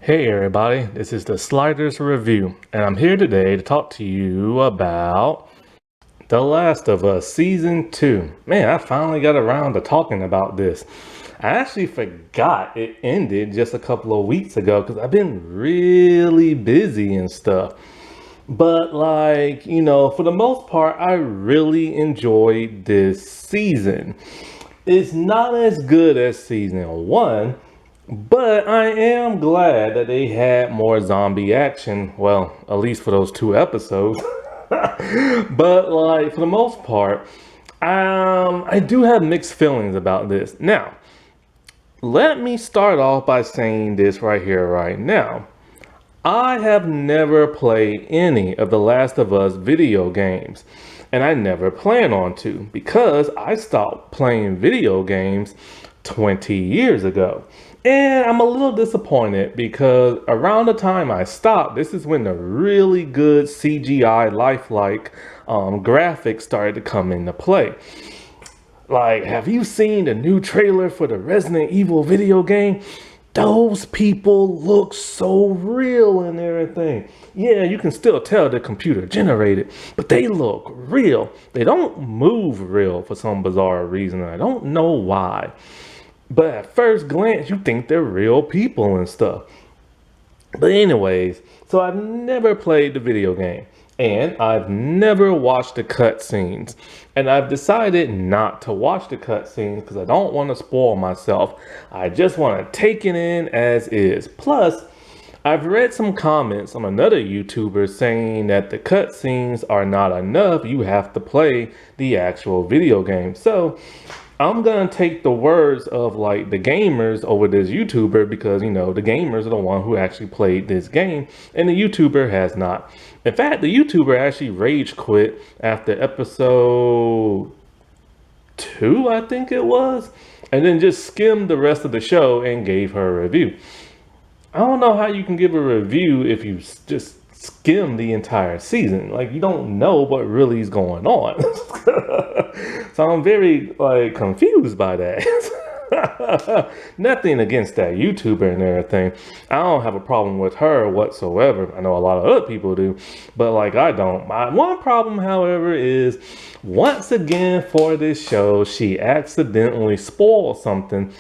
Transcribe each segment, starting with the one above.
Hey everybody, this is the Sliders Review, and I'm here today to talk to you about The Last of Us Season 2. Man, I finally got around to talking about this. I actually forgot it ended just a couple of weeks ago because I've been really busy and stuff. But, for the most part, I really enjoyed this season. It's not as good as season 1, but I am glad that they had more zombie action. Well, at least for those 2 episodes. But for the most part, I do have mixed feelings about this. Now, let me start off by saying this right here, right now. I have never played any of the Last of Us video games, and I never plan on to because I stopped playing video games 20 years ago. And I'm a little disappointed because around the time I stopped, this is when the really good CGI lifelike graphics started to come into play. Like, have you seen the new trailer for the Resident Evil video game? Those people look so real and everything. Yeah, you can still tell they're computer generated, but they look real. They don't move real for some bizarre reason. I don't know why. But at first glance, you think they're real people and stuff. But anyways, so I've never played the video game and I've never watched the cutscenes. And I've decided not to watch the cutscenes because I don't want to spoil myself. I just want to take it in as is. Plus, I've read some comments on another YouTuber saying that the cutscenes are not enough. You have to play the actual video game. So I'm gonna take the words of the gamers over this YouTuber because the gamers are the one who actually played this game and the YouTuber has not. In fact, the YouTuber actually rage quit after episode 2, I think it was, and then just skimmed the rest of the show and gave her a review. I don't know how you can give a review if you just skim the entire season. Like, you don't know what really is going on. So I'm very confused by that. Nothing against that YouTuber and everything. I don't have a problem with her whatsoever. I know a lot of other people do, but I don't. My one problem, however, is once again for this show, she accidentally spoiled something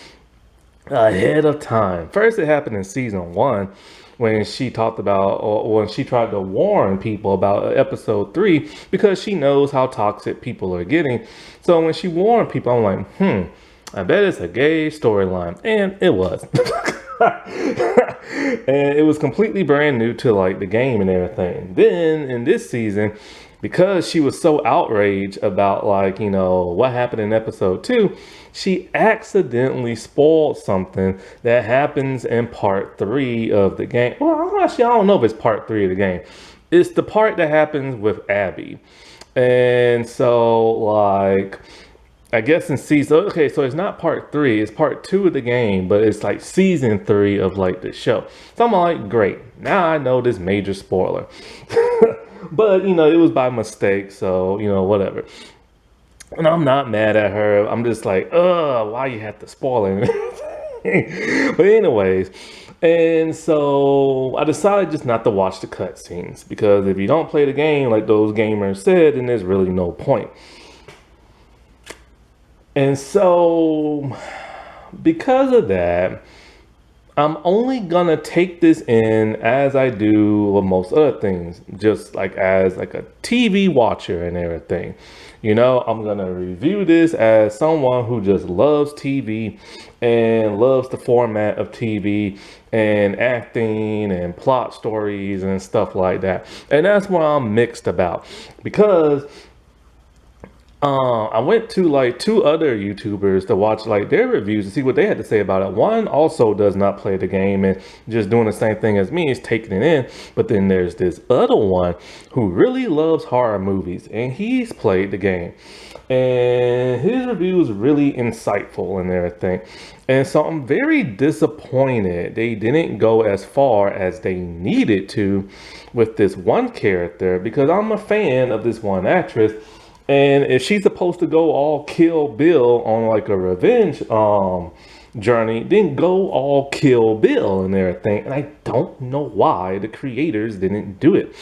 ahead of time. First, it happened in season 1 when she talked about, or when she tried to warn people about episode 3 because she knows how toxic people are getting. So when she warned people, I'm like, I bet it's a gay storyline. And it was. And it was completely brand new to the game and everything. Then in this season, because she was so outraged about what happened in episode 2, she accidentally spoiled something that happens in part 3 of the game. Well, actually, I don't know if it's part 3 of the game. It's the part that happens with Abby. And so I guess in season, okay, so it's not part 3, it's part 2 of the game, but it's season 3 of the show. So I'm like, great, now I know this major spoiler. But it was by mistake, so whatever. And I'm not mad at her. I'm just why you have to spoil it? But anyways, and so I decided just not to watch the cutscenes because if you don't play the game like those gamers said, then there's really no point. And so because of that, I'm only gonna take this in as I do with most other things, just as a TV watcher and everything. I'm gonna review this as someone who just loves TV and loves the format of TV and acting and plot stories and stuff like that. And that's what I'm mixed about because I went to 2 other YouTubers to watch their reviews to see what they had to say about it. One also does not play the game and just doing the same thing as me, is taking it in. But then there's this other one who really loves horror movies and he's played the game. And his review is really insightful and everything. And so I'm very disappointed they didn't go as far as they needed to with this one character because I'm a fan of this one actress. And if she's supposed to go all Kill Bill on a revenge journey, then go all Kill Bill and everything. And I don't know why the creators didn't do it.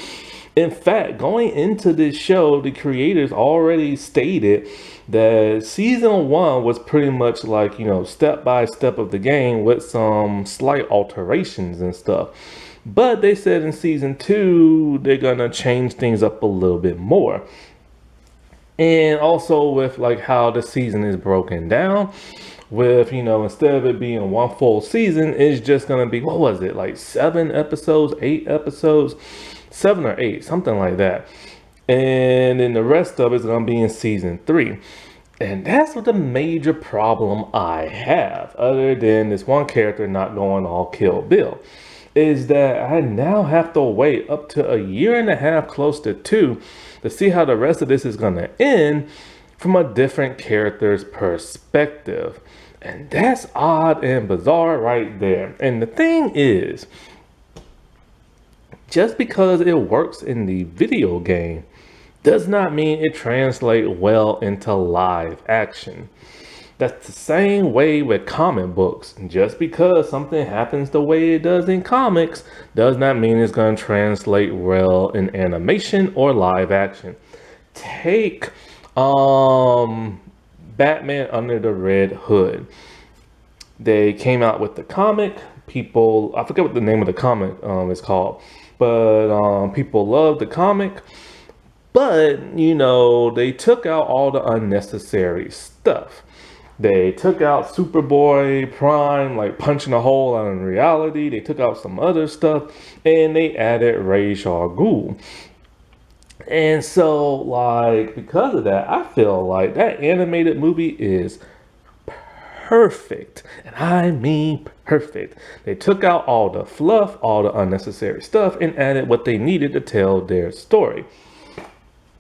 In fact, going into this show, the creators already stated that season 1 was pretty much like, step by step of the game with some slight alterations and stuff. But they said in season 2, they're gonna change things up a little bit more. And also with like how the season is broken down, with, instead of it being one full season, it's just gonna be, what was it, like 7 episodes, 8 episodes, 7 or 8, something like that. And then the rest of it's gonna be in season 3. And that's what the major problem I have, other than this one character not going all Kill Bill, is that I now have to wait up to a year and a half, close to 2, to see how the rest of this is gonna end from a different character's perspective. And that's odd and bizarre right there. And the thing is, just because it works in the video game does not mean it translates well into live action. That's the same way with comic books. Just because something happens the way it does in comics does not mean it's going to translate well in animation or live action. Take Batman Under the Red Hood. They came out with the comic. People, I forget what the name of the comic is called, but people love the comic. But, they took out all the unnecessary stuff. They took out Superboy Prime, like punching a hole out in reality. They took out some other stuff, and they added Ra's al Ghul. And so, like, because of that, I feel like that animated movie is perfect. And I mean perfect. They took out all the fluff, all the unnecessary stuff, and added what they needed to tell their story.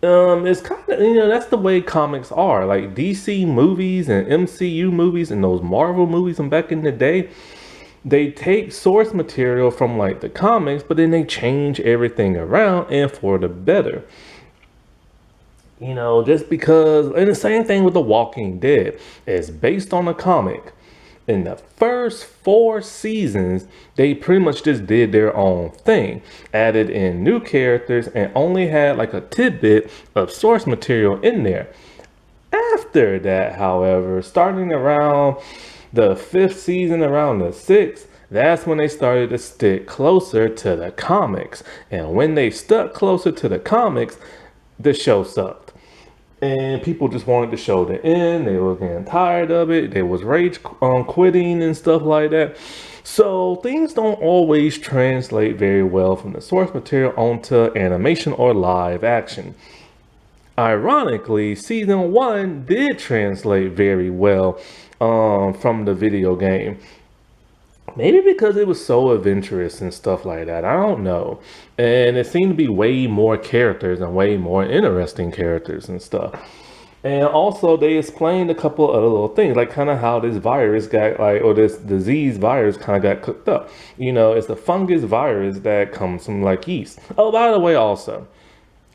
It's kind of, that's the way comics are. Like DC movies and MCU movies and those Marvel movies from back in the day, they take source material from like the comics, but then they change everything around and for the better. Just because, and the same thing with The Walking Dead. It's based on a comic. In the first 4 seasons, they pretty much just did their own thing, added in new characters, and only had like a tidbit of source material in there. After that, however, starting around the 5th season, around the 6th, that's when they started to stick closer to the comics. And when they stuck closer to the comics, the show sucked. And people just wanted the show to end. They were getting tired of it. They was rage quitting and stuff like that. So things don't always translate very well from the source material onto animation or live action. Ironically, season 1 did translate very well from the video game. Maybe because it was so adventurous and stuff like that. I don't know. And it seemed to be way more characters and way more interesting characters and stuff. And also they explained a couple other little things, like kind of how this virus got or this disease virus kind of got cooked up. It's the fungus virus that comes from like yeast. Oh, by the way, also,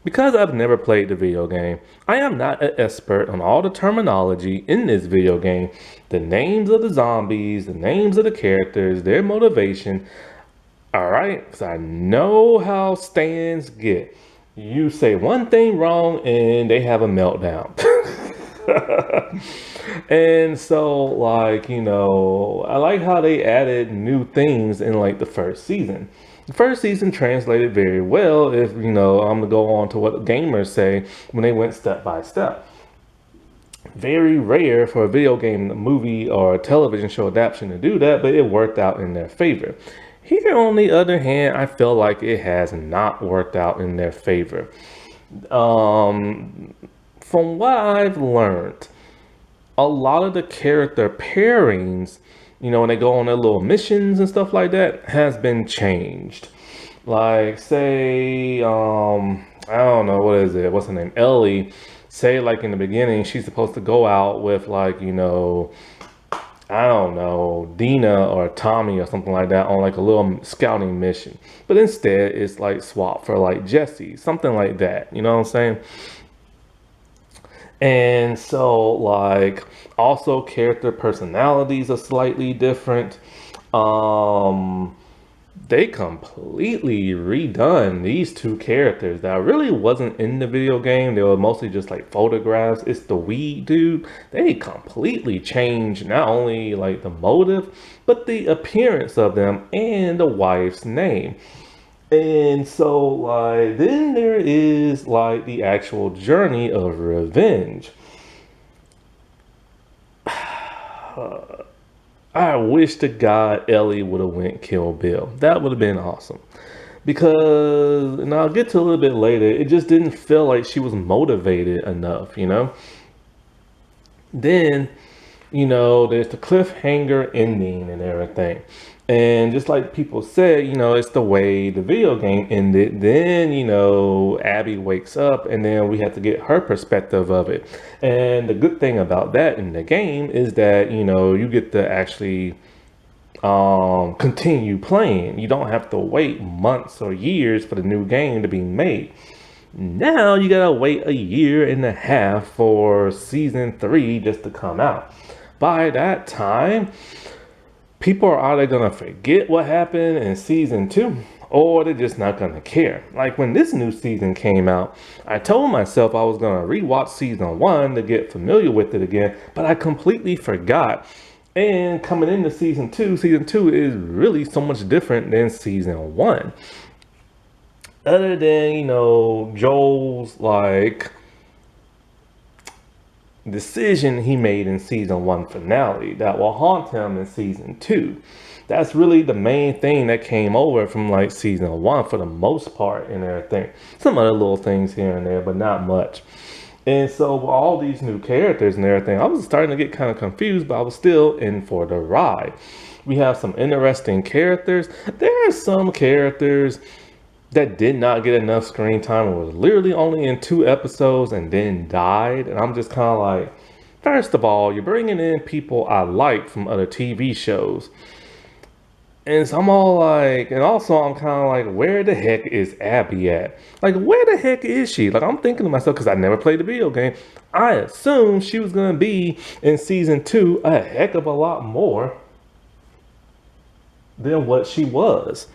because I've never played the video game, I am not an expert on all the terminology in this video game. The names of the zombies, the names of the characters, their motivation. All right, because I know how stands get. You say one thing wrong and they have a meltdown. And so, like, I like how they added new things in like the first season. The first season translated very well if, I'm going to go on to what gamers say when they went step by step. Very rare for a video game, movie, or a television show adaptation to do that, but it worked out in their favor. Here, on the other hand, I feel like it has not worked out in their favor. From what I've learned, a lot of the character pairings, when they go on their little missions and stuff like that, has been changed. Like, say, I don't know, what is it? What's her name? Ellie. Say, like, in the beginning, she's supposed to go out with, like, I don't know, Dina or Tommy or something like that on, like, a little scouting mission. But instead, it's, like, swapped for, like, Jesse. Something like that. You know what I'm saying? And so, like, also character personalities are slightly different. Um, they completely redone these two characters that really wasn't in the video game. They were mostly just like photographs. It's the weed dude. They completely changed not only like the motive, but the appearance of them and the wife's name. And so, like, then there is like the actual journey of revenge. I wish to God Ellie would have went kill Bill. That would have been awesome. Because, and I'll get to a little bit later, it just didn't feel like she was motivated enough, you know? Then, there's the cliffhanger ending and everything. And just like people said, it's the way the video game ended. Then, Abby wakes up and then we have to get her perspective of it. And the good thing about that in the game is that, you get to actually continue playing. You don't have to wait months or years for the new game to be made. Now you gotta wait a year and a half for season 3 just to come out. By that time, people are either gonna forget what happened in season 2 or they're just not gonna care. Like when this new season came out, I told myself I was gonna rewatch season 1 to get familiar with it again, but I completely forgot. And coming into season 2 is really so much different than season 1. Other than, Joel's like decision he made in season 1 finale that will haunt him in season 2. That's really the main thing that came over from like season 1 for the most part and everything. Some other little things here and there, but not much. And so with all these new characters and everything, I was starting to get kind of confused, but I was still in for the ride. We have some interesting characters. There are some characters that did not get enough screen time and was literally only in 2 episodes and then died. And I'm just kind of like, first of all, you're bringing in people I like from other TV shows. And so I'm all like, and also I'm kind of like, where the heck is Abby at? Like, where the heck is she? Like, I'm thinking to myself, because I never played the video game, I assumed she was going to be in season 2 a heck of a lot more than what she was.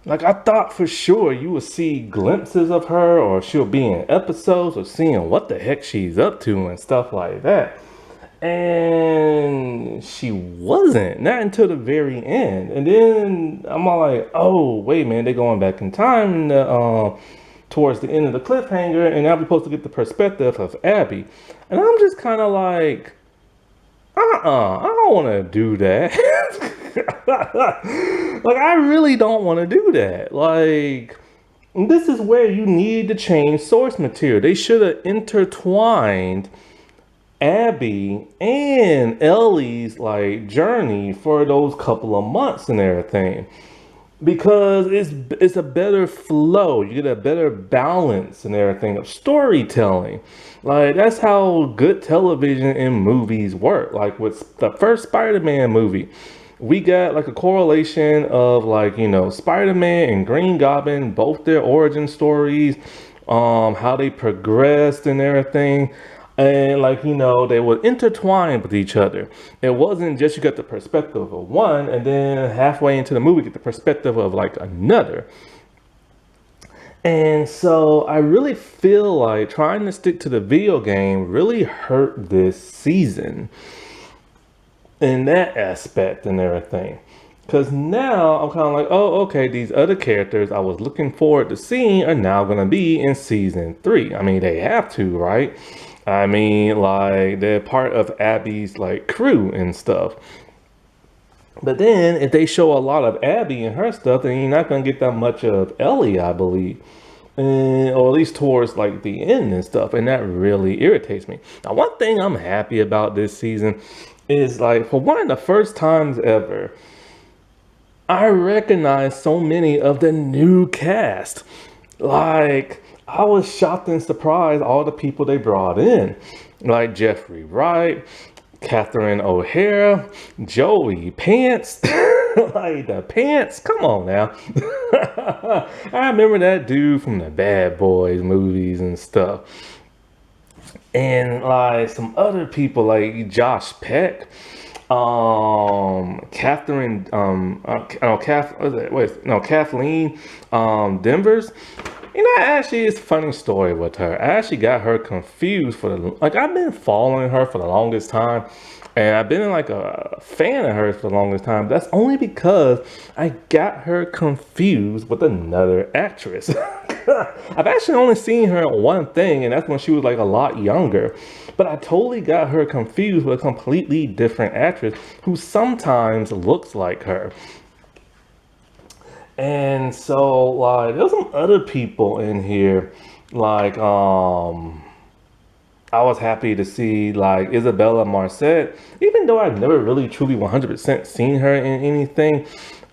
Like, I thought for sure you would see glimpses of her or she'll be in episodes or seeing what the heck she's up to and stuff like that. And she wasn't, not until the very end. And then I'm all like, oh, wait, man, they're going back in time towards the end of the cliffhanger, and now we're supposed to get the perspective of Abby. And I'm just kind of like, I don't want to do that. Like, I really don't want to do that. Like, this is where you need to change source material. They should have intertwined Abby and Ellie's like journey for those couple of months and everything, because it's a better flow. You get a better balance and everything of storytelling. Like, that's how good television and movies work. Like with the first Spider-Man movie, we got like a correlation of like, Spider-Man and Green Goblin, both their origin stories, how they progressed and everything. And like, they would intertwine with each other. It wasn't just you got the perspective of one and then halfway into the movie get the perspective of like another. And so I really feel like trying to stick to the video game really hurt this season in that aspect and everything. Because now I'm kind of like, oh, okay, these other characters I was looking forward to seeing are now going to be in season 3. I mean, they have to, right? I mean, like, they're part of Abby's, like, crew and stuff. But then, if they show a lot of Abby and her stuff, then you're not going to get that much of Ellie, I believe. Or at least towards, like, the end and stuff. And that really irritates me. Now, one thing I'm happy about this season is, like, for one of the first times ever, I recognize so many of the new cast. Like, I was shocked and surprised all the people they brought in, like Jeffrey Wright, Catherine O'Hara, Joey Pants, like the Pants. Come on now. I remember that dude from the Bad Boys movies and stuff. and like some other people like Josh Peck, Catherine, no, Kathleen, Denvers. You know, actually, it's a funny story with her. I actually got her confused for the like. I've been following her for the longest time, and I've been like a fan of hers for the longest time. That's only because I got her confused with another actress. I've actually only seen her in one thing, and that's when she was like a lot younger. But I totally got her confused with a completely different actress who sometimes looks like her. And so like there's some other people in here like I was happy to see like Isabella Marcet, even though I've never really truly 100% seen her in anything.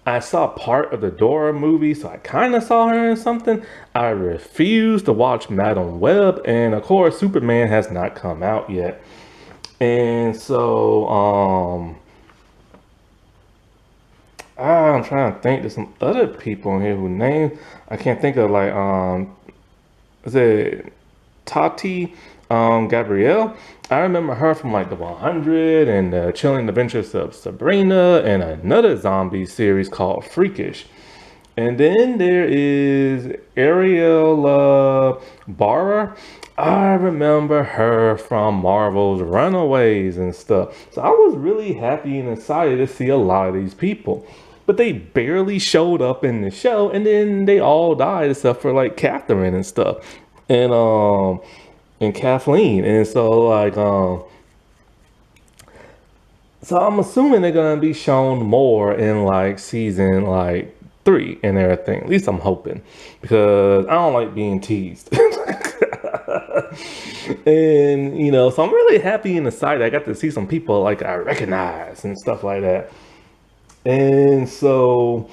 I saw part of the Dora movie, so I kind of saw her in something. I refuse to watch Madam Web, and of course, Superman has not come out yet. And so, I'm trying to think. There's some other people in here who names I can't think of. Like, is it Tati Gabrielle? I remember her from like the 100 and the Chilling Adventures of Sabrina and another zombie series called Freakish. And then there is Ariel Barra. I remember her from Marvel's Runaways and stuff. So I was really happy and excited to see a lot of these people. But they barely showed up in the show, and then they all died except for like Catherine and stuff. And Kathleen. And so like so I'm assuming they're gonna be shown more in like season like 3 and everything. At least I'm hoping, because I don't like being teased. And you know, so I'm really happy and excited. I got to see some people like I recognize and stuff like that. And so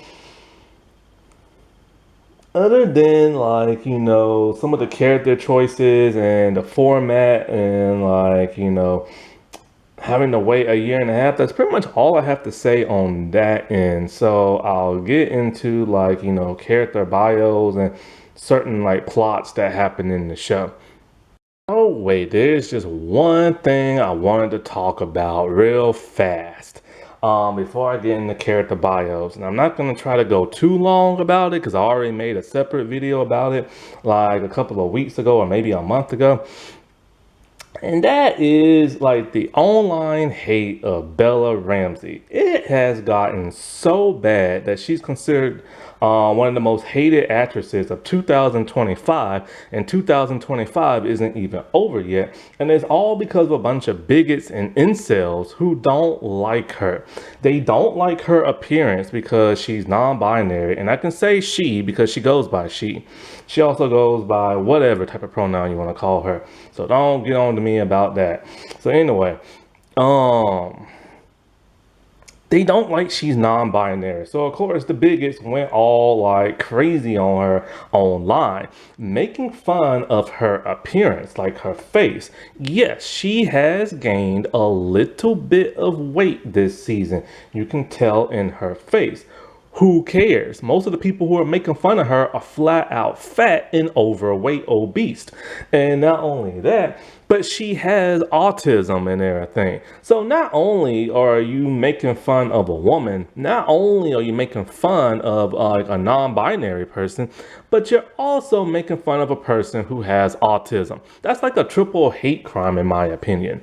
other than like, you know, some of the character choices and the format and like, you know, having to wait a year and a half, that's pretty much all I have to say on that end. So I'll get into like, you know, character bios and certain like plots that happen in the show. Oh wait, there's just one thing I wanted to talk about real fast. Before I get into character bios, and I'm not gonna try to go too long about it because I already made a separate video about it like a couple of weeks ago or maybe a month ago. And that is like the online hate of Bella Ramsey. It has gotten so bad that she's considered one of the most hated actresses of 2025, and 2025 isn't even over yet. And it's all because of a bunch of bigots and incels who don't like her. They don't like her appearance because she's non-binary, and I can say she because she goes by she. She also goes by whatever type of pronoun you want to call her. So don't get on to me about that. So anyway, they don't like she's non-binary. So of course the bigots went all like crazy on her online, making fun of her appearance, like her face. Yes, she has gained a little bit of weight this season. You can tell in her face. Who cares? Most of the people who are making fun of her are flat out fat and overweight, obese. And not only that, but she has autism and everything. So not only are you making fun of a woman, not only are you making fun of like a non-binary person, but you're also making fun of a person who has autism. That's like a triple hate crime in my opinion.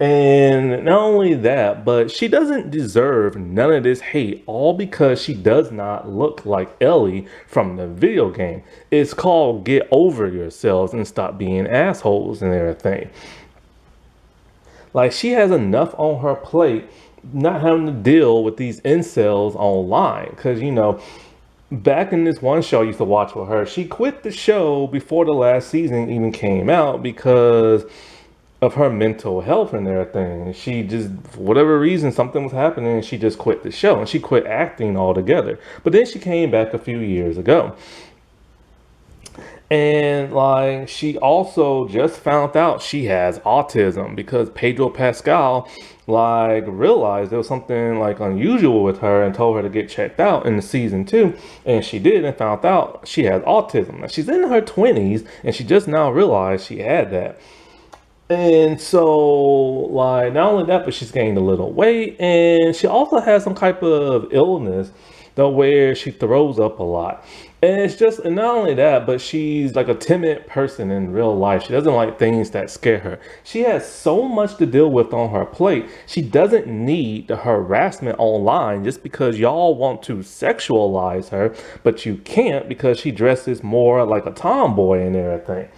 And not only that, but she doesn't deserve none of this hate, all because she does not look like Ellie from the video game. It's called Get Over Yourselves and Stop Being Assholes and everything. Like, she has enough on her plate not having to deal with these incels online. Because, you know, back in this one show I used to watch with her, she quit the show before the last season even came out because of her mental health and everything. She just, for whatever reason, something was happening and she just quit the show, and she quit acting altogether. But then she came back a few years ago. And like, she also just found out she has autism because Pedro Pascal like realized there was something like unusual with her and told her to get checked out in the season 2, and she did and found out she has autism. Now, she's in her 20s and she just now realized she had that. And so, like, not only that, but she's gained a little weight, and she also has some type of illness, though, where she throws up a lot. And it's just, and not only that, but she's like a timid person in real life. She doesn't like things that scare her. She has so much to deal with on her plate. She doesn't need the harassment online just because y'all want to sexualize her, but you can't because she dresses more like a tomboy and everything.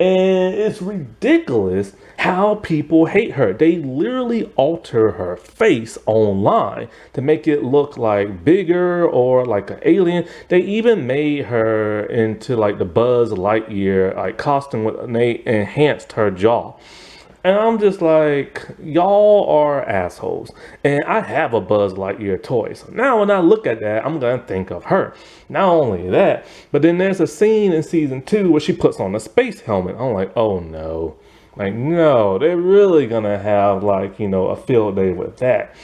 And it's ridiculous how people hate her. They literally alter her face online to make it look like bigger or like an alien. They even made her into like the Buzz Lightyear like costume and they enhanced her jaw. And I'm just like, y'all are assholes. And I have a Buzz Lightyear toy. So now when I look at that, I'm going to think of her. Not only that, but then there's a scene in season 2 where she puts on a space helmet. I'm like, oh no. Like, no, they're really going to have like, a field day with that.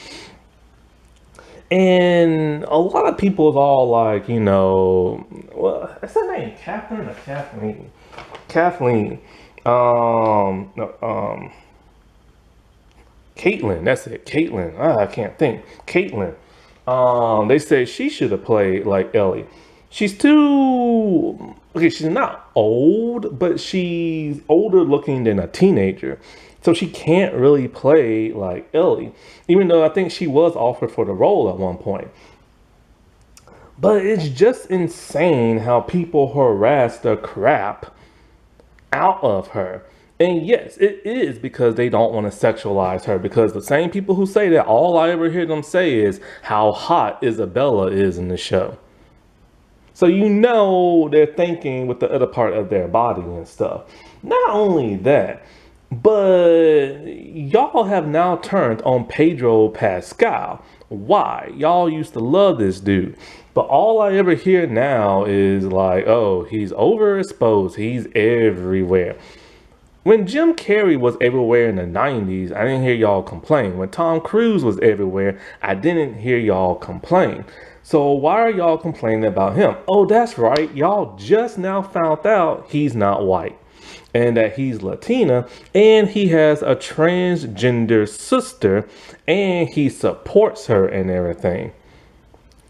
And a lot of people is all like, well, is her name Catherine or Kathleen? Kathleen. No, Caitlyn, that's it. Caitlyn. I can't think. Caitlyn. They say she should have played like Ellie. She's too okay, she's not old, but she's older looking than a teenager. So she can't really play like Ellie, even though I think she was offered for the role at one point. But it's just insane how people harass the crap out of her. And yes, it is because they don't want to sexualize her. Because the same people who say that, all I ever hear them say is how hot Isabella is in the show. So they're thinking with the other part of their body and stuff. Not only that, but y'all have now turned on Pedro Pascal. Why? Y'all used to love this dude. But all I ever hear now is like, oh, he's overexposed. He's everywhere. When Jim Carrey was everywhere in the 90s, I didn't hear y'all complain. When Tom Cruise was everywhere, I didn't hear y'all complain. So why are y'all complaining about him? Oh, that's right. Y'all just now found out he's not white and that he's Latina and he has a transgender sister and he supports her and everything.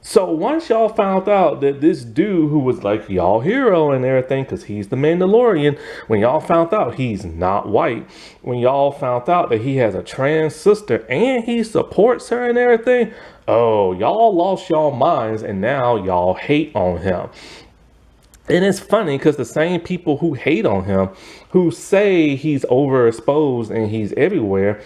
So once y'all found out that this dude who was like y'all hero and everything, because he's the Mandalorian, when y'all found out he's not white, when y'all found out that he has a trans sister and he supports her and everything, oh, y'all lost y'all minds and now y'all hate on him. And it's funny because the same people who hate on him, who say he's overexposed and he's everywhere,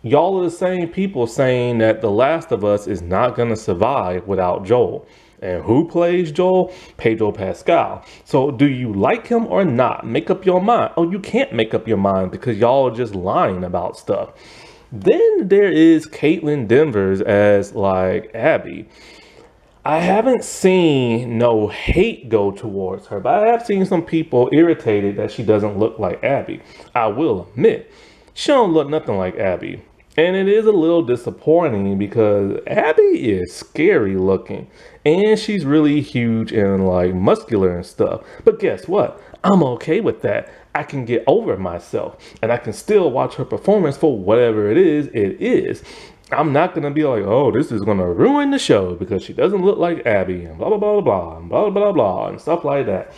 y'all are the same people saying that The Last of Us is not going to survive without Joel. And who plays Joel? Pedro Pascal. So do you like him or not? Make up your mind. Oh, you can't make up your mind because y'all are just lying about stuff. Then there is Caitlin Danvers as like Abby. I haven't seen no hate go towards her, but I have seen some people irritated that she doesn't look like Abby. I will admit, she don't look nothing like Abby. And it is a little disappointing because Abby is scary looking and she's really huge and like muscular and stuff. But guess what? I'm okay with that. I can get over myself and I can still watch her performance for whatever it is. It is. I'm not going to be like, oh, this is going to ruin the show because she doesn't look like Abby and blah, blah, blah, blah, and blah, blah, blah, and stuff like that.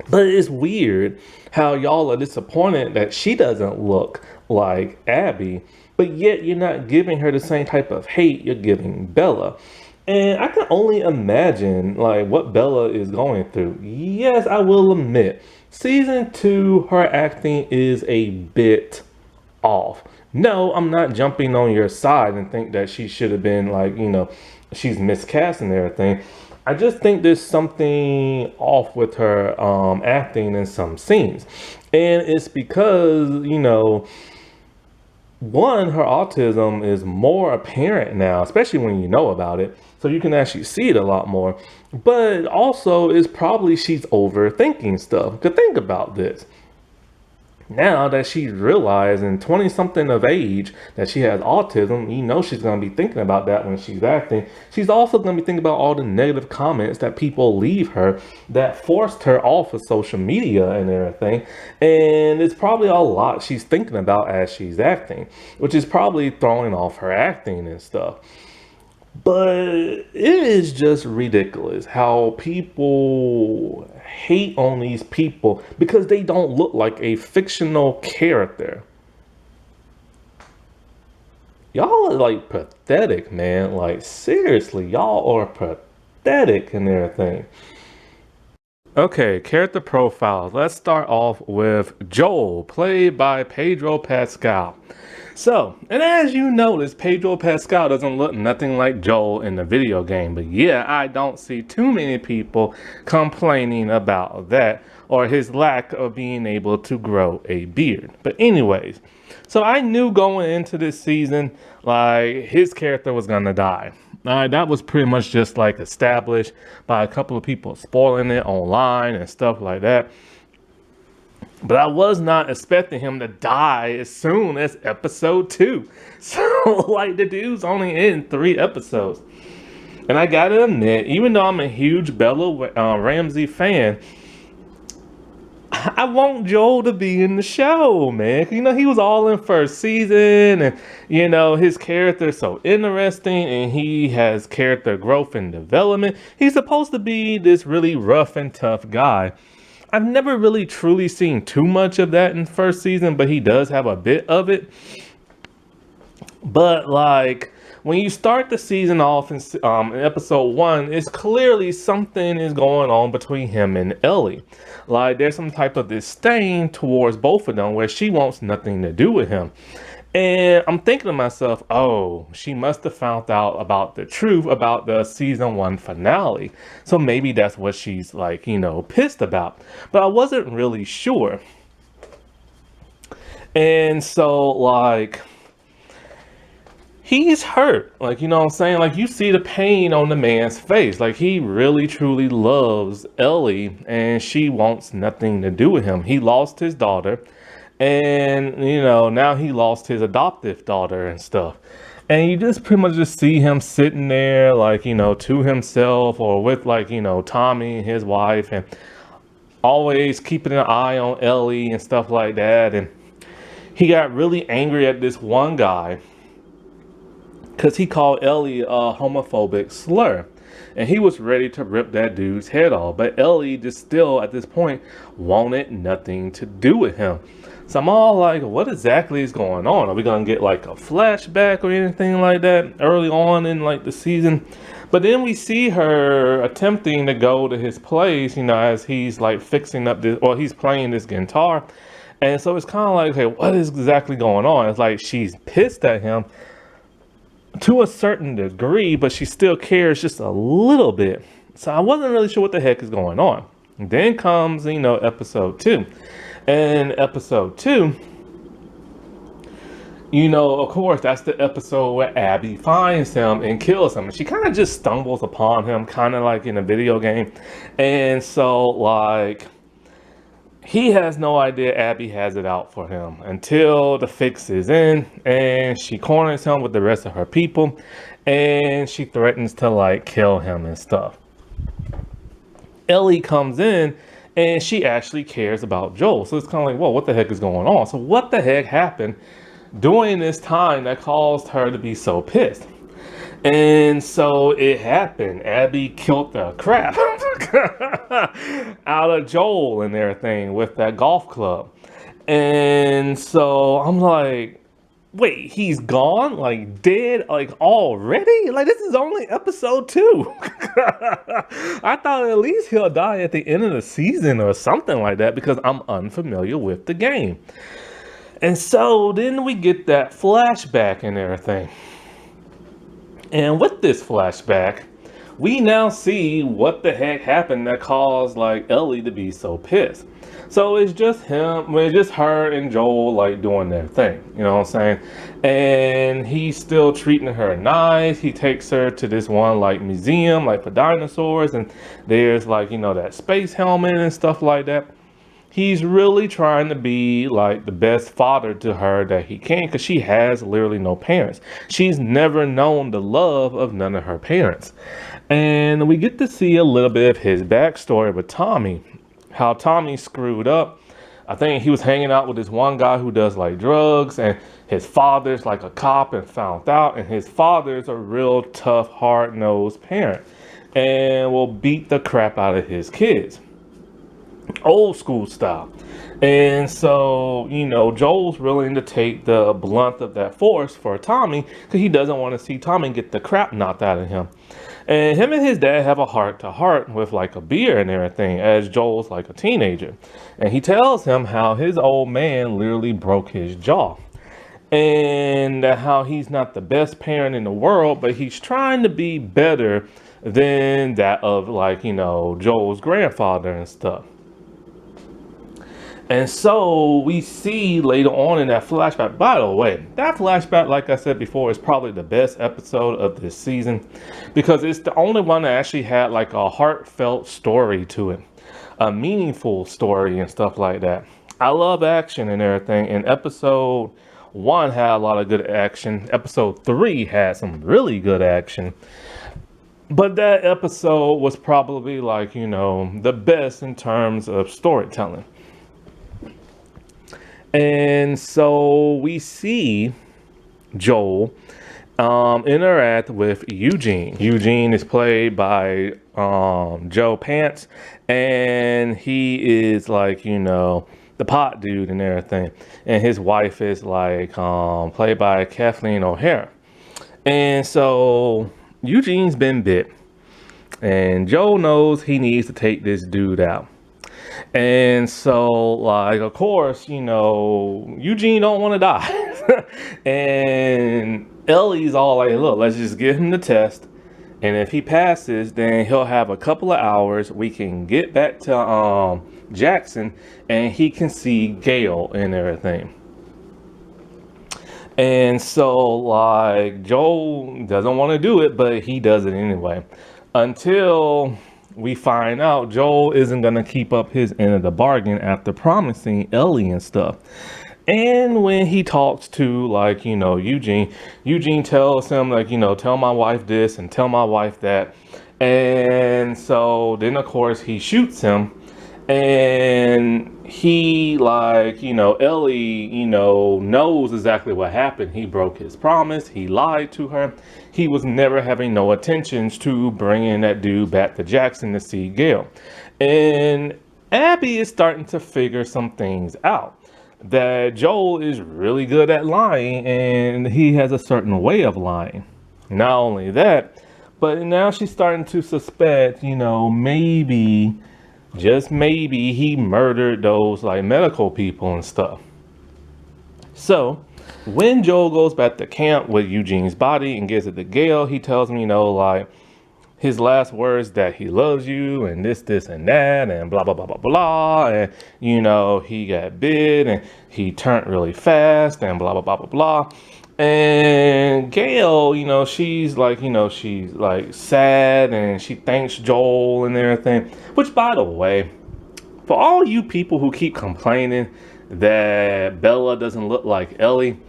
But it's weird how y'all are disappointed that she doesn't look like Abby, but yet you're not giving her the same type of hate you're giving Bella. And I can only imagine like what Bella is going through. Yes, I will admit, season 2, her acting is a bit off. No, I'm not jumping on your side and think that she should have been like, she's miscast and everything. I just think there's something off with her acting in some scenes. And it's because, one, her autism is more apparent now, especially when you know about it. So you can actually see it a lot more. But also, it's probably she's overthinking stuff. Because think about this. Now that she's realizing 20 something of age that she has autism, she's going to be thinking about that when she's acting. She's also going to be thinking about all the negative comments that people leave her that forced her off of social media and everything. And it's probably a lot she's thinking about as she's acting, which is probably throwing off her acting and stuff. But it is just ridiculous how people hate on these people because they don't look like a fictional character. Y'all are like pathetic, man. Like, seriously, y'all are pathetic and everything. Okay, character profiles. Let's start off with Joel, played by Pedro Pascal. So, and as you notice, Pedro Pascal doesn't look nothing like Joel in the video game. But yeah, I don't see too many people complaining about that or his lack of being able to grow a beard. But anyways, so I knew going into this season, like, his character was gonna die. That was pretty much just like established by a couple of people spoiling it online and stuff like that. But I was not expecting him to die as soon as episode 2. So, like, the dude's only in 3 episodes. And I gotta admit, even though I'm a huge Bella Ramsey fan, I want Joel to be in the show, man. He was all in first season, and his character is so interesting, and he has character growth and development. He's supposed to be this really rough and tough guy. I've never really truly seen too much of that in first season, but he does have a bit of it. But like, when you start the season off in episode 1, it's clearly something is going on between him and Ellie. Like, there's some type of disdain towards both of them where she wants nothing to do with him. And I'm thinking to myself, oh, she must have found out about the truth about the season 1 finale. So maybe that's what she's like, pissed about. But I wasn't really sure. And so, like, he's hurt. Like, you know what I'm saying? Like, you see the pain on the man's face. Like, he really, truly loves Ellie, and she wants nothing to do with him. He lost his daughter. And, now he lost his adoptive daughter and stuff. And you just pretty much just see him sitting there, like, to himself or with, like, Tommy, his wife, and always keeping an eye on Ellie and stuff like that. And he got really angry at this one guy because he called Ellie a homophobic slur. And he was ready to rip that dude's head off. But Ellie just still, at this point, wanted nothing to do with him. So I'm all like, what exactly is going on? Are we going to get like a flashback or anything like that early on in like the season? But then we see her attempting to go to his place, as he's like fixing up this, or he's playing this guitar. And so it's kind of like, okay, what is exactly going on? It's like she's pissed at him to a certain degree, but she still cares just a little bit. So I wasn't really sure what the heck is going on. And then comes, episode 2. And episode 2, of course, that's the episode where Abby finds him and kills him. And she kind of just stumbles upon him, kind of like in a video game. And so, like, he has no idea Abby has it out for him until the fix is in, and she corners him with the rest of her people, and she threatens to, like, kill him and stuff. Ellie comes in, and she actually cares about Joel. So it's kind of like, whoa, what the heck is going on? So what the heck happened during this time that caused her to be so pissed? And so it happened. Abby killed the crap out of Joel and everything with that golf club. And so I'm like, wait, he's gone? Like, dead? Like, already? Like, this is only episode 2. I thought at least he'll die at the end of the season or something like that because I'm unfamiliar with the game. And so then we get that flashback and everything. And with this flashback, we now see what the heck happened that caused, like, Ellie to be so pissed. So it's just her and Joel, like, doing their thing, you know what I'm saying? And he's still treating her nice. He takes her to this one, like, museum, like, for dinosaurs, and there's, like, that space helmet and stuff like that. he's really trying to be like the best father to her that he can, because she has literally no parents. She's never known the love of none of her parents. And we get to see a little bit of his backstory with Tommy, how Tommy screwed up. I think he was hanging out with this one guy who does like drugs, and his father's like a cop and found out, and his father's a real tough, hard-nosed parent and will beat the crap out of his kids. Old school style. And so, Joel's willing to take the blunt of that force for Tommy, because he doesn't want to see Tommy get the crap knocked out of him. And him and his dad have a heart to heart with like a beer and everything, as Joel's like a teenager. And he tells him how his old man literally broke his jaw, and how he's not the best parent in the world, but he's trying to be better than that of like, Joel's grandfather and stuff. And so we see later on in that flashback, by the way, that flashback, like I said before, is probably the best episode of this season, because it's the only one that actually had like a heartfelt story to it, a meaningful story and stuff like that. I love action and everything, and episode 1 had a lot of good action. Episode 3 had some really good action. But that episode was probably like, the best in terms of storytelling. And so we see Joel interact with Eugene. Eugene is played by Joe Pants, and he is like, the pot dude and everything. And his wife is like played by Kathleen O'Hara. And so Eugene's been bit, and Joe knows he needs to take this dude out. And so, like, of course, Eugene don't want to die. And Ellie's all like, look, let's just give him the test. And if he passes, then he'll have a couple of hours. We can get back to Jackson, and he can see Gail and everything. And so, like, Joel doesn't want to do it, but he does it anyway. Until we find out Joel isn't going to keep up his end of the bargain after promising Ellie and stuff. And when he talks to, like, Eugene tells him, like, tell my wife this and tell my wife that. And so then, of course, he shoots him. And he, like, Ellie, knows exactly what happened. He broke his promise. He lied to her. He was never having no intentions to bringing that dude back to Jackson to see Gail. And Abby is starting to figure some things out. That Joel is really good at lying, and he has a certain way of lying. Not only that, but now she's starting to suspect, maybe, just maybe, he murdered those like medical people and stuff. So when Joel goes back to camp with Eugene's body and gives it to Gail, he tells me, like, his last words that he loves you and this and that and blah, blah, blah, blah, blah. And, he got bit and he turned really fast and blah, blah, blah, blah, blah. And Gail, she's like, she's like sad and she thanks Joel and everything. Which, by the way, for all you people who keep complaining that Bella doesn't look like Ellie,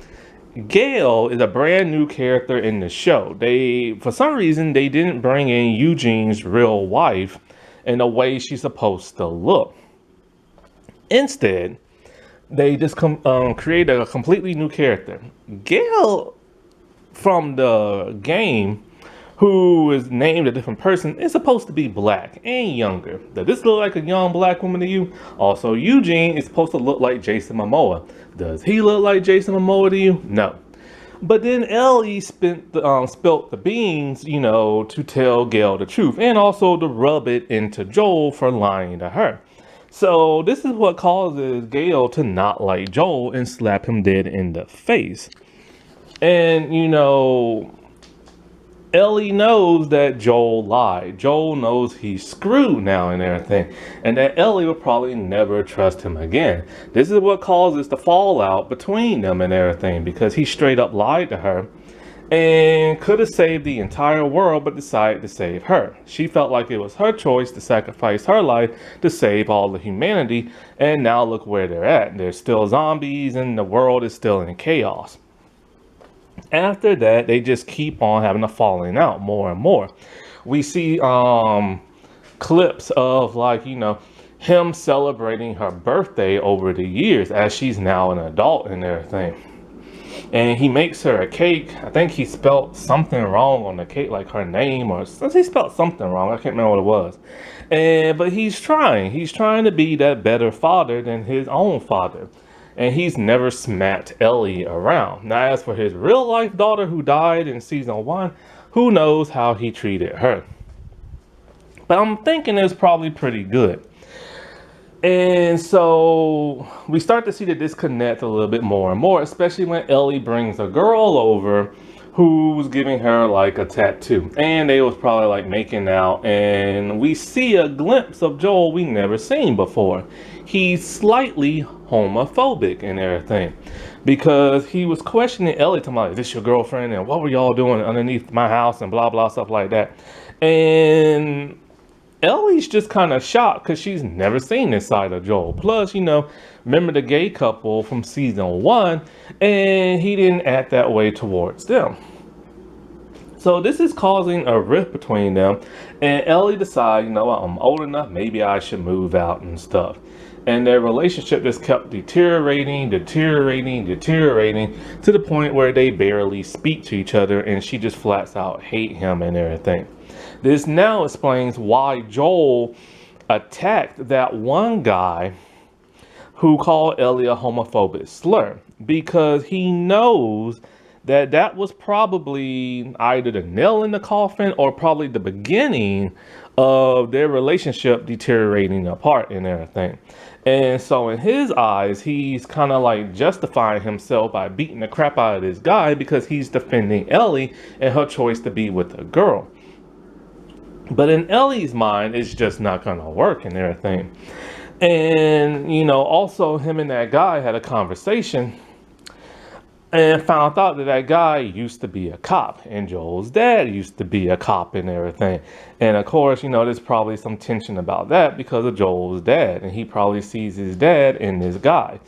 Gail is a brand new character in the show. For some reason, they didn't bring in Eugene's real wife in the way she's supposed to look. Instead, they just created a completely new character. Gail from the game, who is named a different person, is supposed to be black and younger. Does this look like a young black woman to you? Also, Eugene is supposed to look like Jason Momoa. Does he look like Jason Momoa to you? No. But then Ellie spilt the beans, to tell Gail the truth, and also to rub it into Joel for lying to her. So this is what causes Gail to not like Joel and slap him dead in the face. And, Ellie knows that Joel lied. Joel knows he's screwed now and everything. And that Ellie will probably never trust him again. This is what causes the fallout between them and everything, because he straight up lied to her. and could have saved the entire world, but decided to save her. She felt like it was her choice to sacrifice her life to save all of humanity, and now look where they're at. There's still zombies and the world is still in chaos. After that, they just keep on having a falling out more and more. We see clips of, like, him celebrating her birthday over the years as she's now an adult and everything. And he makes her a cake. I think he spelled something wrong on the cake, like her name, or he spelled something wrong. I can't remember what it was. But he's trying to be that better father than his own father. And he's never smacked Ellie around. Now, as for his real life daughter who died in season 1, who knows how he treated her. But I'm thinking it's probably pretty good. And so we start to see the disconnect a little bit more and more, especially when Ellie brings a girl over who's giving her like a tattoo. And they was probably like making out, and we see a glimpse of Joel we never seen before. He's slightly homophobic and everything, because he was questioning Ellie, talking about, is this your girlfriend? And what were y'all doing underneath my house? And blah, blah, stuff like that. And Ellie's just kind of shocked because she's never seen this side of Joel. Plus, remember the gay couple from season 1, and he didn't act that way towards them. So this is causing a rift between them, and Ellie decides, I'm old enough, maybe I should move out and stuff. And their relationship just kept deteriorating to the point where they barely speak to each other, and she just flats out hate him and everything. This now explains why Joel attacked that one guy who called Ellie a homophobic slur, because he knows that was probably either the nail in the coffin or probably the beginning of their relationship deteriorating apart and everything. And so in his eyes, he's kind of like justifying himself by beating the crap out of this guy because he's defending Ellie and her choice to be with a girl. But in Ellie's mind, it's just not going to work and everything. And, also him and that guy had a conversation and found out that guy used to be a cop, and Joel's dad used to be a cop and everything. And of course, there's probably some tension about that because of Joel's dad, and he probably sees his dad in this guy.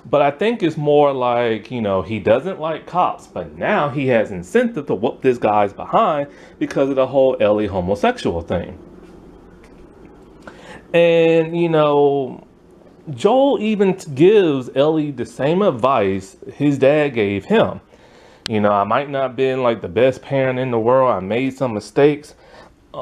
But I think it's more like, he doesn't like cops, but now he has incentive to whoop this guy's behind because of the whole Ellie homosexual thing. And, Joel even gives Ellie the same advice his dad gave him. I might not have been like the best parent in the world. I made some mistakes,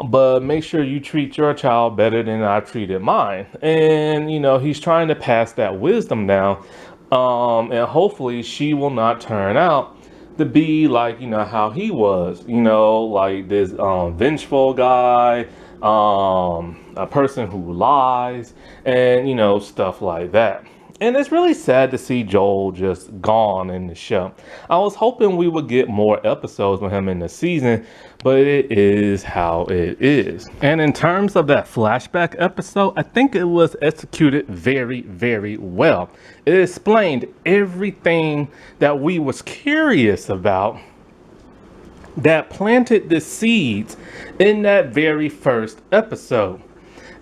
but make sure you treat your child better than I treated mine. And, he's trying to pass that wisdom down. And hopefully she will not turn out to be like, how he was, like this vengeful guy, a person who lies, and stuff like that. And it's really sad to see Joel just gone in the show. I was hoping we would get more episodes with him in the season, but it is how it is. And in terms of that flashback episode, I think it was executed very, very well. It explained everything that we was curious about, that planted the seeds in that very first episode.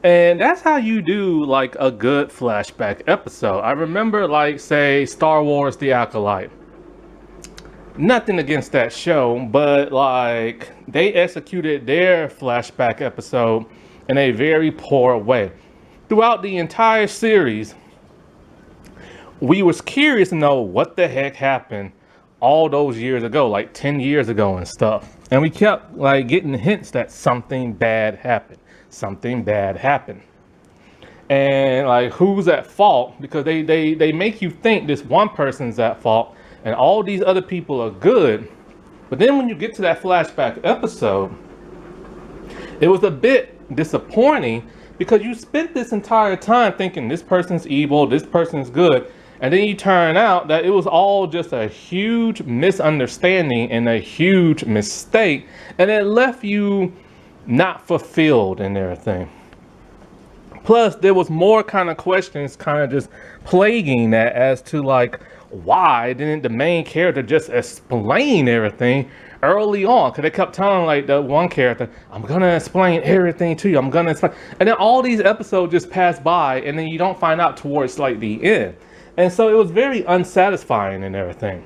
And that's how you do like a good flashback episode. I remember, like, say, Star Wars The Acolyte. Nothing against that show, but like they executed their flashback episode in a very poor way. Throughout the entire series, we was curious to know what the heck happened all those years ago, like 10 years ago and stuff. And we kept like getting hints that something bad happened. Something bad happened. And like, who's at fault? Because they make you think this one person's at fault and all these other people are good. But then when you get to that flashback episode, it was a bit disappointing because you spent this entire time thinking this person's evil, this person's good. And then you turn out that it was all just a huge misunderstanding and a huge mistake. And it left you not fulfilled and everything. Plus, there was more kind of questions kind of just plaguing that as to like, why didn't the main character just explain everything early on, because they kept telling like the one character, I'm gonna explain everything to you, I'm gonna explain, and then all these episodes just pass by, and then you don't find out towards like the end. And so it was very unsatisfying and everything.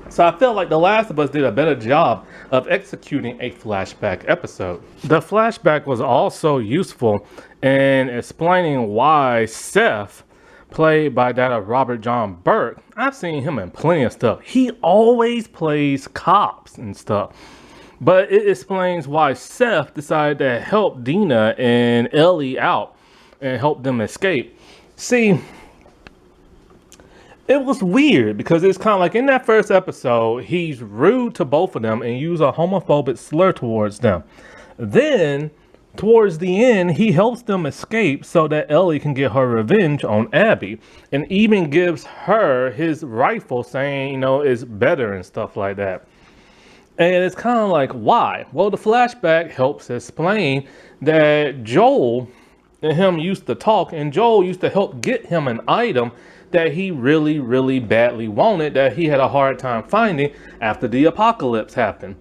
So I felt like The Last of Us did a better job of executing a flashback episode. The flashback was also useful in explaining why Seth, played by that of Robert John Burke, I've seen him in plenty of stuff. He always plays cops and stuff. But it explains why Seth decided to help Dina and Ellie out and help them escape. See, it was weird because it's kind of like in that first episode, he's rude to both of them and use a homophobic slur towards them. Then, towards the end, he helps them escape so that Ellie can get her revenge on Abby, and even gives her his rifle, saying, you know, it's better and stuff like that. And it's kind of like, why? Well, the flashback helps explain that Joel and him used to talk, and Joel used to help get him an item that he really, really badly wanted, that he had a hard time finding after the apocalypse happened.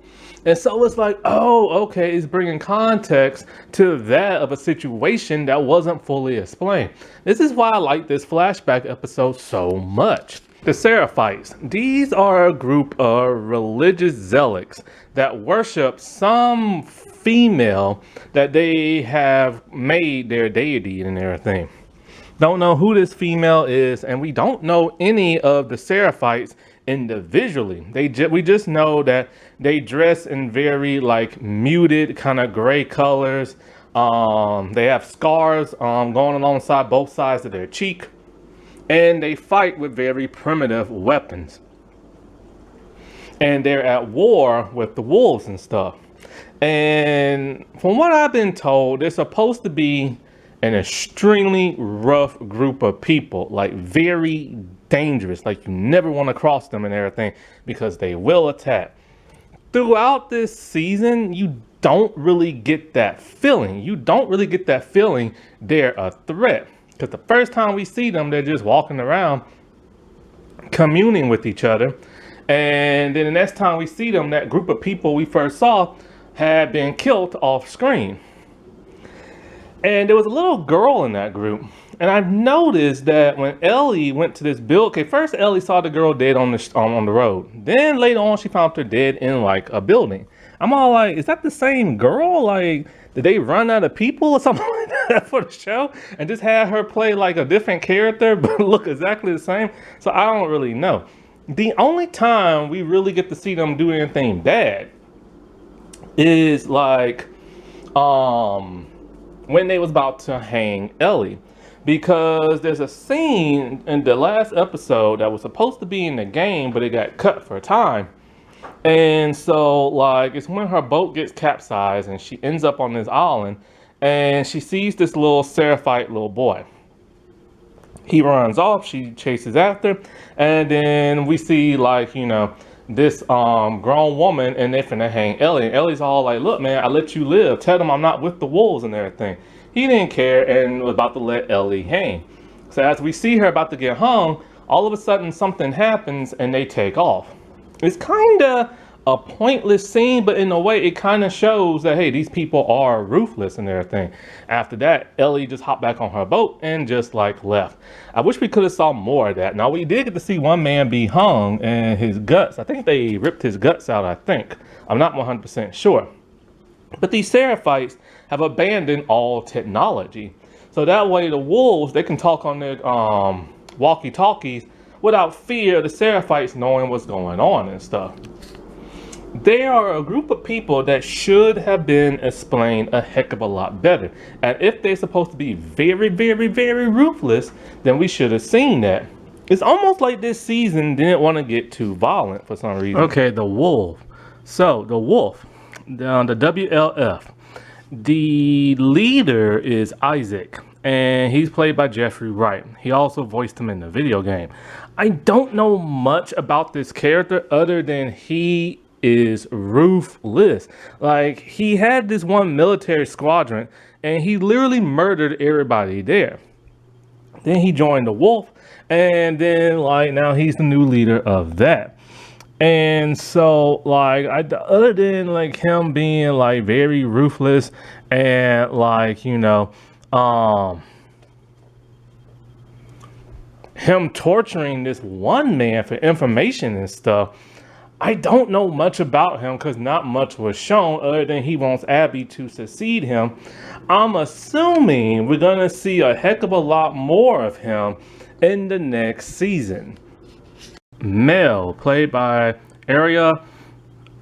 And so it's like, oh, okay, it's bringing context to that of a situation that wasn't fully explained. This is why I like this flashback episode so much. The Seraphites, these are a group of religious zealots that worship some female that they have made their deity and everything. Don't know who this female is, and we don't know any of the Seraphites individually. We just know that they dress in very like muted kind of gray colors. They have scars going alongside both sides of their cheek, and they fight with very primitive weapons. And they're at war with the wolves and stuff. And from what I've been told, they're supposed to be an extremely rough group of people, like very dangerous, like you never want to cross them and everything because they will attack. Throughout this season, you don't really get that feeling. You don't really get that feeling they're a threat, because the first time we see them, they're just walking around communing with each other. And then the next time we see them, that group of people we first saw had been killed off screen. And there was a little girl in that group. And I've noticed that when Ellie went to this build, okay, first Ellie saw the girl dead on the road. Then later on, she found her dead in like a building. I'm all like, is that the same girl? Like, did they run out of people or something like that for the show? And just had her play like a different character, but look exactly the same? So I don't really know. The only time we really get to see them do anything bad is like, when they was about to hang Ellie, because there's a scene in the last episode that was supposed to be in the game, but it got cut for time. And so like, it's when her boat gets capsized and she ends up on this island, and she sees this little Seraphite little boy. He runs off, she chases after, and then we see like, you know, this grown woman, and they finna hang Ellie. And Ellie's all like, look man, I let you live, tell them I'm not with the wolves and everything. He didn't care and was about to let Ellie hang. So as we see her about to get hung, all of a sudden something happens and they take off. It's kind of a pointless scene, but in a way it kind of shows that, hey, these people are ruthless and everything. After that, Ellie just hopped back on her boat and just like left. I wish we could have saw more of that. Now we did get to see one man be hung, and his guts, I think they ripped his guts out, I think. I'm not 100% sure. But these Seraphites have abandoned all technology. So that way the wolves, they can talk on their walkie-talkies without fear of the Seraphites knowing what's going on and stuff. They are a group of people that should have been explained a heck of a lot better. And if they're supposed to be very, very, very ruthless, then we should have seen that. It's almost like this season didn't want to get too violent for some reason. Okay, the wolf. So, the wolf, the WLF. The leader is Isaac, and he's played by Jeffrey Wright. He also voiced him in the video game. I don't know much about this character other than he is ruthless. Like, he had this one military squadron and he literally murdered everybody there. Then he joined the wolf, and then like now he's the new leader of that. And so like other than like him being like very ruthless and like, him torturing this one man for information and stuff, I don't know much about him because not much was shown other than he wants Abby to succeed him. I'm assuming we're gonna see a heck of a lot more of him in the next season. Mel, played by Arya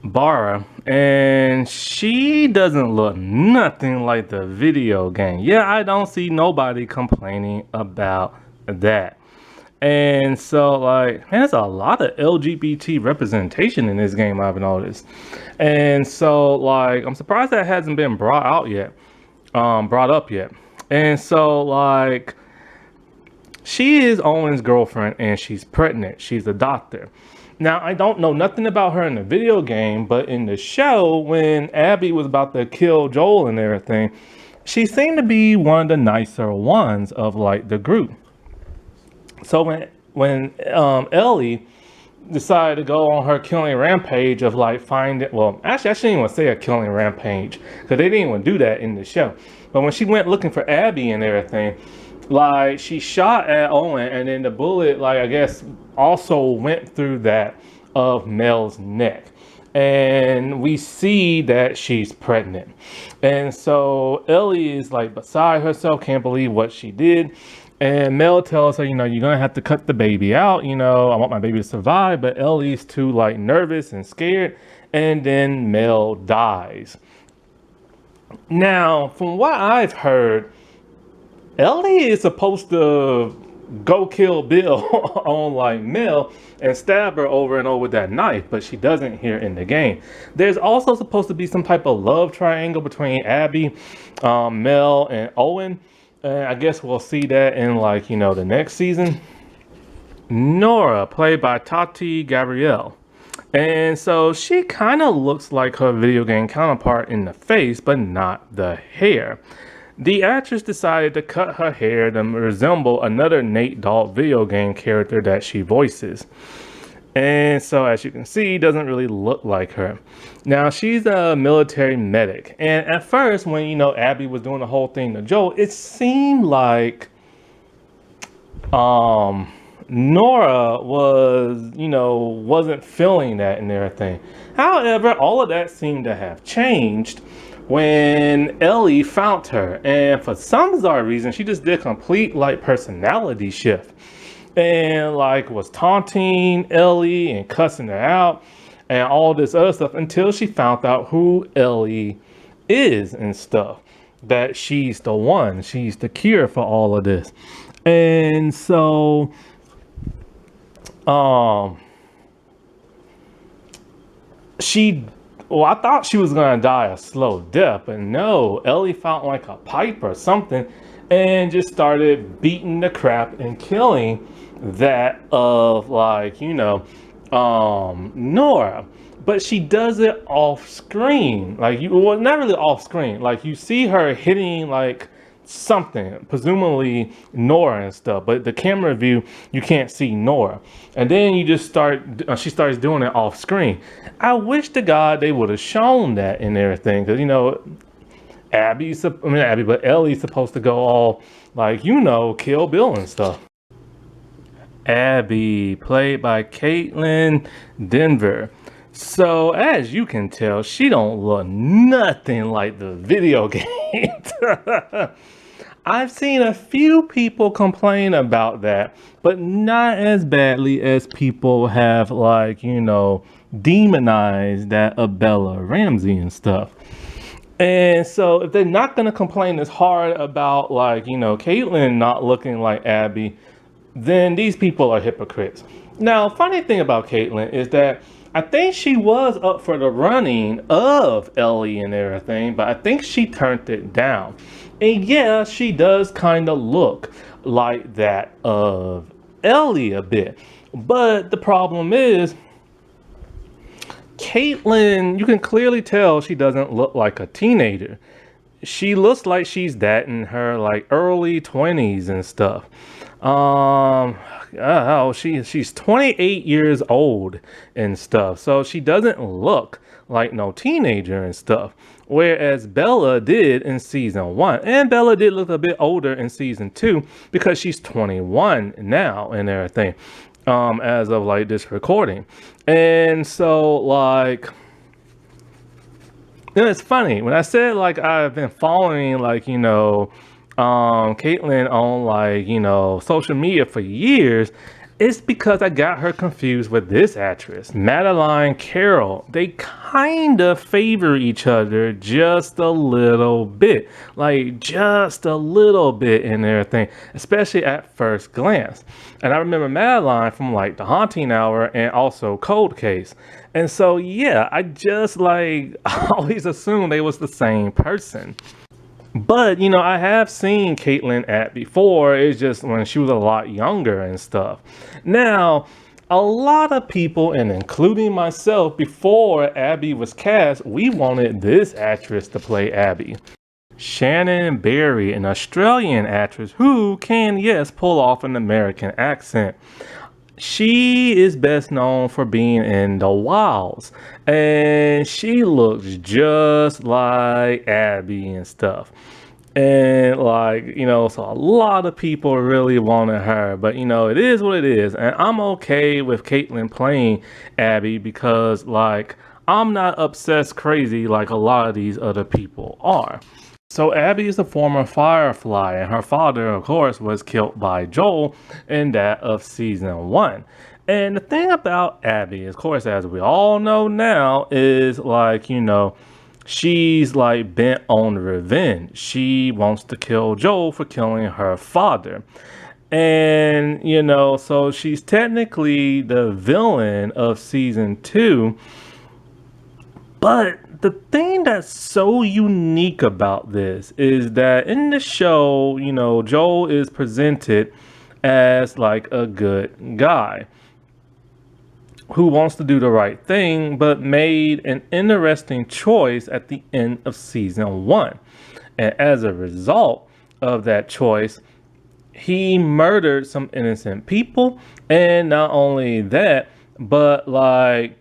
Barra, and she doesn't look nothing like the video game. Yeah, I don't see nobody complaining about that. And so like, man, there's a lot of LGBT representation in this game, I've noticed. And so like, I'm surprised that hasn't been brought up yet. And so like, she is Owen's girlfriend and she's pregnant. She's a doctor. Now, I don't know nothing about her in the video game, but in the show, when Abby was about to kill Joel and everything, she seemed to be one of the nicer ones of like the group. So when Ellie decided to go on her killing rampage of like finding, well, actually I shouldn't even say a killing rampage because they didn't even do that in the show. But when she went looking for Abby and everything, like she shot at Owen and then the bullet, like I guess also went through that of Mel's neck. And we see that she's pregnant. And so Ellie is like beside herself, can't believe what she did. And Mel tells her, you're going to have to cut the baby out. I want my baby to survive. But Ellie's too like nervous and scared. And then Mel dies. Now, from what I've heard, Ellie is supposed to go kill Bill on like Mel and stab her over and over with that knife, but she doesn't here in the game. There's also supposed to be some type of love triangle between Abby, Mel, and Owen. And I guess we'll see that in like, the next season. Nora, played by Tati Gabrielle. And so she kind of looks like her video game counterpart in the face, but not the hair. The actress decided to cut her hair to resemble another Nate Dogg video game character that she voices. And so as you can see, doesn't really look like her. Now she's a military medic. And at first when, Abby was doing the whole thing to Joel, it seemed like Nora was, wasn't feeling that and everything. However, all of that seemed to have changed when Ellie found her. And for some bizarre reason, she just did a complete like personality shift. And like was taunting Ellie and cussing her out and all this other stuff until she found out who Ellie is and stuff. That she's the one, she's the cure for all of this. And so I thought she was gonna die a slow death, but no, Ellie found like a pipe or something and just started beating the crap and killing that of like, Nora. But she does it off screen. Like well, not really off screen. Like you see her hitting like something, presumably Nora and stuff, but the camera view, you can't see Nora. And then you just she starts doing it off screen. I wish to God they would have shown that and everything. Cause but Ellie's supposed to go all like, Kill Bill and stuff. Abby, played by Caitlin Denver. So as you can tell, she don't look nothing like the video game. I've seen a few people complain about that, but not as badly as people have like, demonized that of Bella Ramsey and stuff. And so if they're not going to complain as hard about like, Caitlyn not looking like Abby, then these people are hypocrites. Now, funny thing about Caitlyn is that I think she was up for the running of Ellie and everything, but I think she turned it down. And yeah, she does kind of look like that of Ellie a bit. But the problem is, Caitlyn, you can clearly tell she doesn't look like a teenager. She looks like she's that in her like early 20s and stuff. oh, she's 28 years old and stuff. So she doesn't look like no teenager and stuff. Whereas Bella did in season 1. And Bella did look a bit older in season 2 because she's 21 now and everything. As of like this recording. And so like, you know, it's funny when I said like I've been following like, you know, Caitlyn on like, you know, social media for years. It's because I got her confused with this actress, Madeline Carroll. They kind of favor each other just a little bit, like just a little bit in everything, especially at first glance. And I remember Madeline from like The Haunting Hour and also Cold Case. And so, yeah, I just like I always assumed they was the same person. But, you know, I have seen Caitlyn act before. It's just when she was a lot younger and stuff. Now, a lot of people, and including myself, before Abby was cast, we wanted this actress to play Abby. Shannon Berry, an Australian actress who can, yes, pull off an American accent. She is best known for being in The Wilds, and she looks just like Abby and stuff. And like, you know, so a lot of people really wanted her, but you know, it is what it is. And I'm okay with Caitlyn playing Abby because like, I'm not obsessed crazy like a lot of these other people are. So Abby is a former Firefly, and her father, of course, was killed by Joel in that of season 1. And the thing about Abby, of course, as we all know now, is like, you know, she's like bent on revenge. She wants to kill Joel for killing her father. And, you know, so she's technically the villain of season 2. But the thing that's so unique about this is that in the show, you know, Joel is presented as like a good guy who wants to do the right thing, but made an interesting choice at the end of season 1. And as a result of that choice, he murdered some innocent people. And not only that, but like,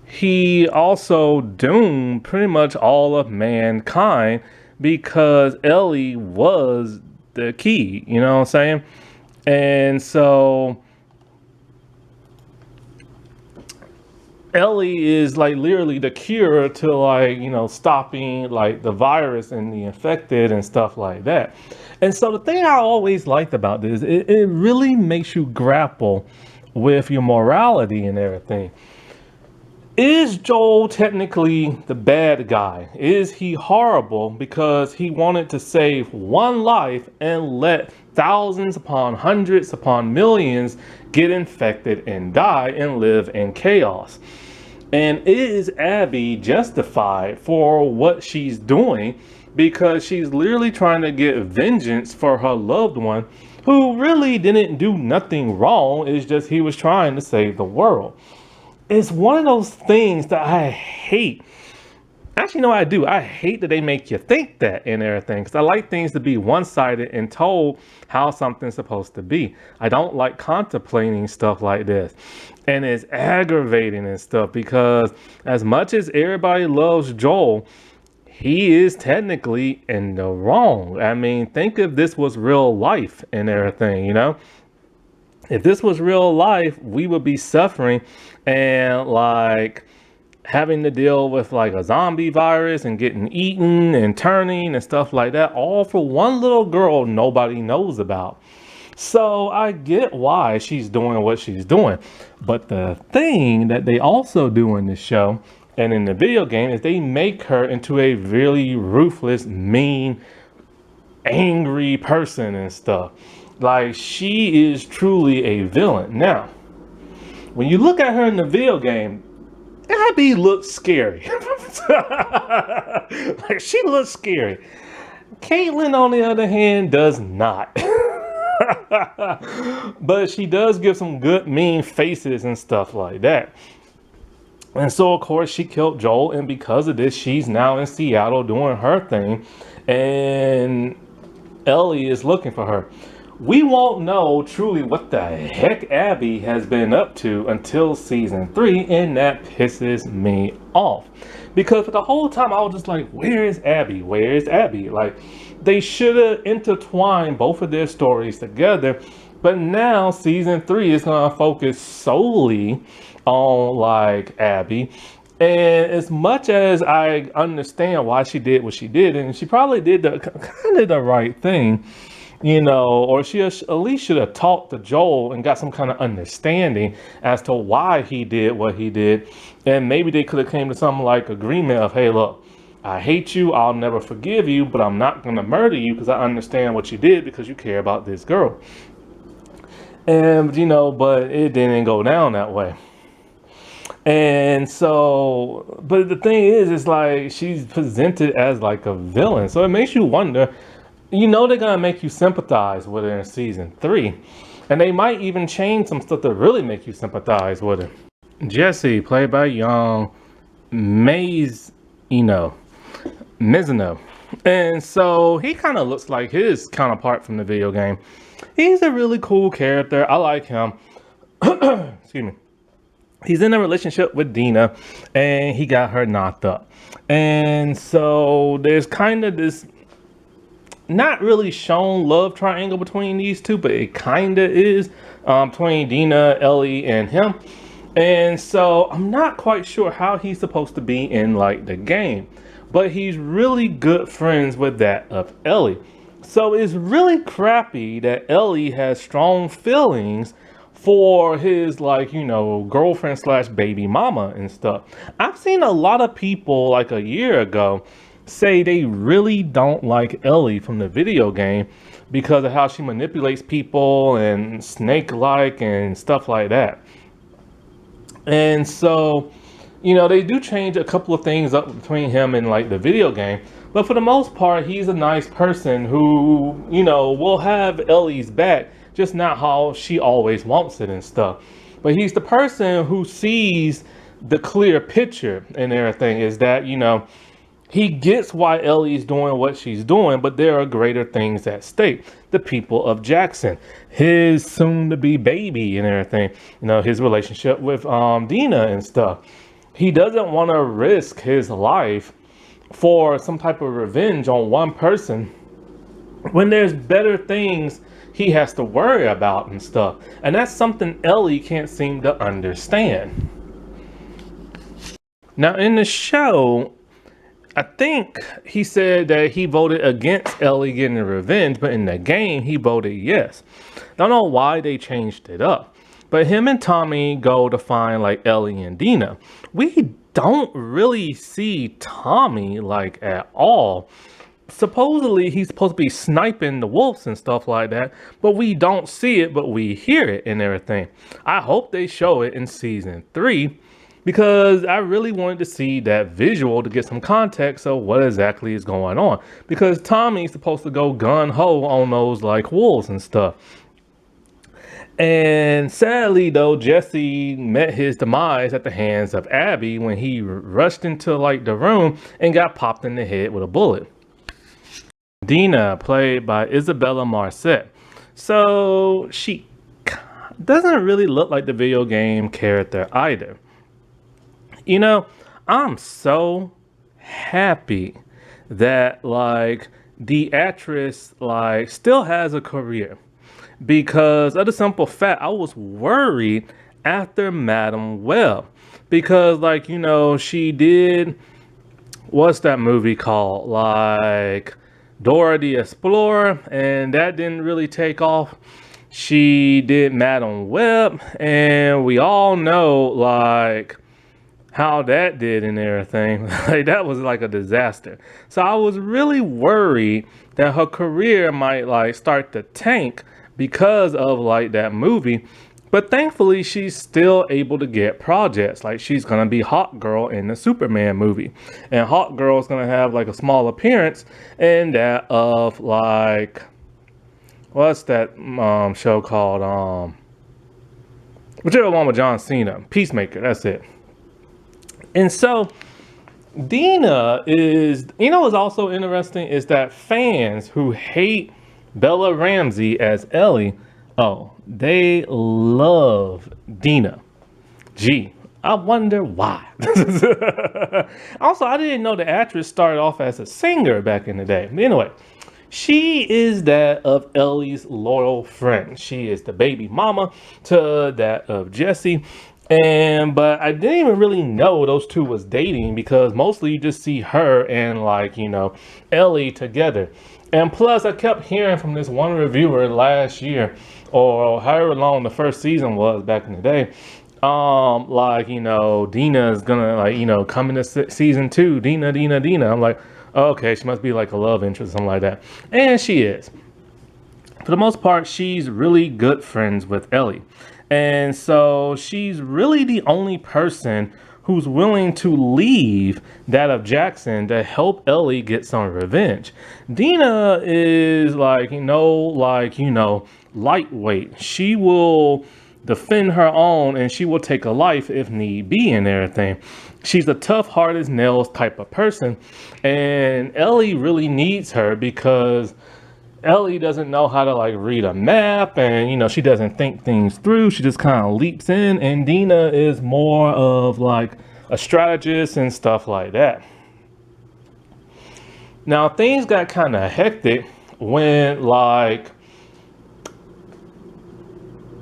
he also doomed pretty much all of mankind because Ellie was the key, you know what I'm saying? And so Ellie is like literally the cure to like, you know, stopping like the virus and the infected and stuff like that. And so the thing I always liked about this, it really makes you grapple with your morality and everything. Is Joel technically the bad guy? Is he horrible because he wanted to save one life and let thousands upon hundreds upon millions get infected and die and live in chaos? And is Abby justified for what she's doing because she's literally trying to get vengeance for her loved one who really didn't do nothing wrong? It's just he was trying to save the world. It's one of those things that I hate. Actually, no, I do. I hate that they make you think that and everything. Because I like things to be one-sided and told how something's supposed to be. I don't like contemplating stuff like this. And it's aggravating and stuff because as much as everybody loves Joel, he is technically in the wrong. I mean, think if this was real life and everything, you know? If this was real life, we would be suffering and like having to deal with like a zombie virus and getting eaten and turning and stuff like that, all for one little girl nobody knows about. So I get why she's doing what she's doing. But the thing that they also do in this show and in the video game is they make her into a really ruthless, mean, angry person and stuff. Like, she is truly a villain. Now, when you look at her in the video game, Abby looks scary. Like, she looks scary. Caitlyn, on the other hand, does not. But she does give some good mean faces and stuff like that. And so, of course, she killed Joel. And because of this, she's now in Seattle doing her thing. And Ellie is looking for her. we won't know truly what the heck Abby has been up to until season 3, and that pisses me off. Because for the whole time I was just like, where is Abby? Where is Abby? Like, they should have intertwined both of their stories together. But now season 3 is gonna focus solely on like Abby. And as much as I understand why she did what she did, and she probably did the kind of the right thing, or she at least should have talked to Joel and got some kind of understanding as to why he did what he did. And maybe they could have came to some like agreement of, hey, look, I hate you, I'll never forgive you, but I'm not going to murder you because I understand what you did because you care about this girl. And, but it didn't go down that way. And so, but the thing is, it's like she's presented as like a villain. So it makes you wonder, they're going to make you sympathize with her in season 3. And they might even change some stuff to really make you sympathize with her. Jesse, played by young Mizuno. And so he kind of looks like his counterpart from the video game. He's a really cool character. I like him. Excuse me. He's in a relationship with Dina and he got her knocked up. And so there's kind of this not really shown love triangle between these two, but it kind of is between Dina, Ellie, and him. And so I'm not quite sure how he's supposed to be in like the game, but he's really good friends with that of Ellie. So it's really crappy that Ellie has strong feelings for his girlfriend slash baby mama and stuff. I've seen a lot of people like a year ago say they really don't like Ellie from the video game because of how she manipulates people and snake-like and stuff like that. And so, they do change a couple of things up between him and like the video game. But for the most part, he's a nice person who, will have Ellie's back, just not how she always wants it and stuff. But he's the person who sees the clear picture and everything, is that, he gets why Ellie's doing what she's doing, but there are greater things at stake. The people of Jackson, his soon-to-be baby and everything, his relationship with Dina and stuff. He doesn't want to risk his life for some type of revenge on one person when there's better things he has to worry about and stuff. And that's something Ellie can't seem to understand. Now in the show, I think he said that he voted against Ellie getting revenge, but in the game he voted yes. Don't know why they changed it up. But him and Tommy go to find like Ellie and Dina. We don't really see Tommy like at all. Supposedly he's supposed to be sniping the wolves and stuff like that, but we don't see it, but we hear it and everything. I hope they show it in season 3 because I really wanted to see that visual to get some context of what exactly is going on, because Tommy's supposed to go gun-ho on those like wolves and stuff. And sadly though, Jesse met his demise at the hands of Abby when he rushed into like the room and got popped in the head with a bullet. Dina, played by Isabella Marcet. So she doesn't really look like the video game character either. I'm so happy that like the actress like still has a career, because of the simple fact I was worried after Madam Web, because like she did, what's that movie called, like Dora the Explorer, and that didn't really take off. She did Madam Web, and we all know like how that did and everything. Like that was like a disaster. So I was really worried that her career might like start to tank because of like that movie. But thankfully she's still able to get projects. Like she's gonna be Hawkgirl in the Superman movie, and Hawkgirl's gonna have like a small appearance in that of like, what's that show called, whichever one with John Cena, Peacemaker, that's it. And so Dina is, what's also interesting is that fans who hate Bella Ramsey as Ellie. Oh, they love Dina. Gee, I wonder why. Also, I didn't know the actress started off as a singer back in the day. But anyway, she is that of Ellie's loyal friend. She is the baby mama to that of Jesse. But I didn't even really know those two was dating because mostly you just see her and Ellie together. And plus I kept hearing from this one reviewer last year or however long the first season was back in the day. Dina is gonna come into season 2. Dina. I'm like, oh, okay, she must be like a love interest, something like that. And she is. For the most part, she's really good friends with Ellie. And so she's really the only person who's willing to leave that of Jackson to help Ellie get some revenge. Dina is lightweight. She will defend her own and she will take a life if need be and everything. She's a tough, hard as nails type of person. And Ellie really needs her because Ellie doesn't know how to read a map and she doesn't think things through. She just kind of leaps in, and Dina is more of a strategist and stuff like that. Now things got kind of hectic when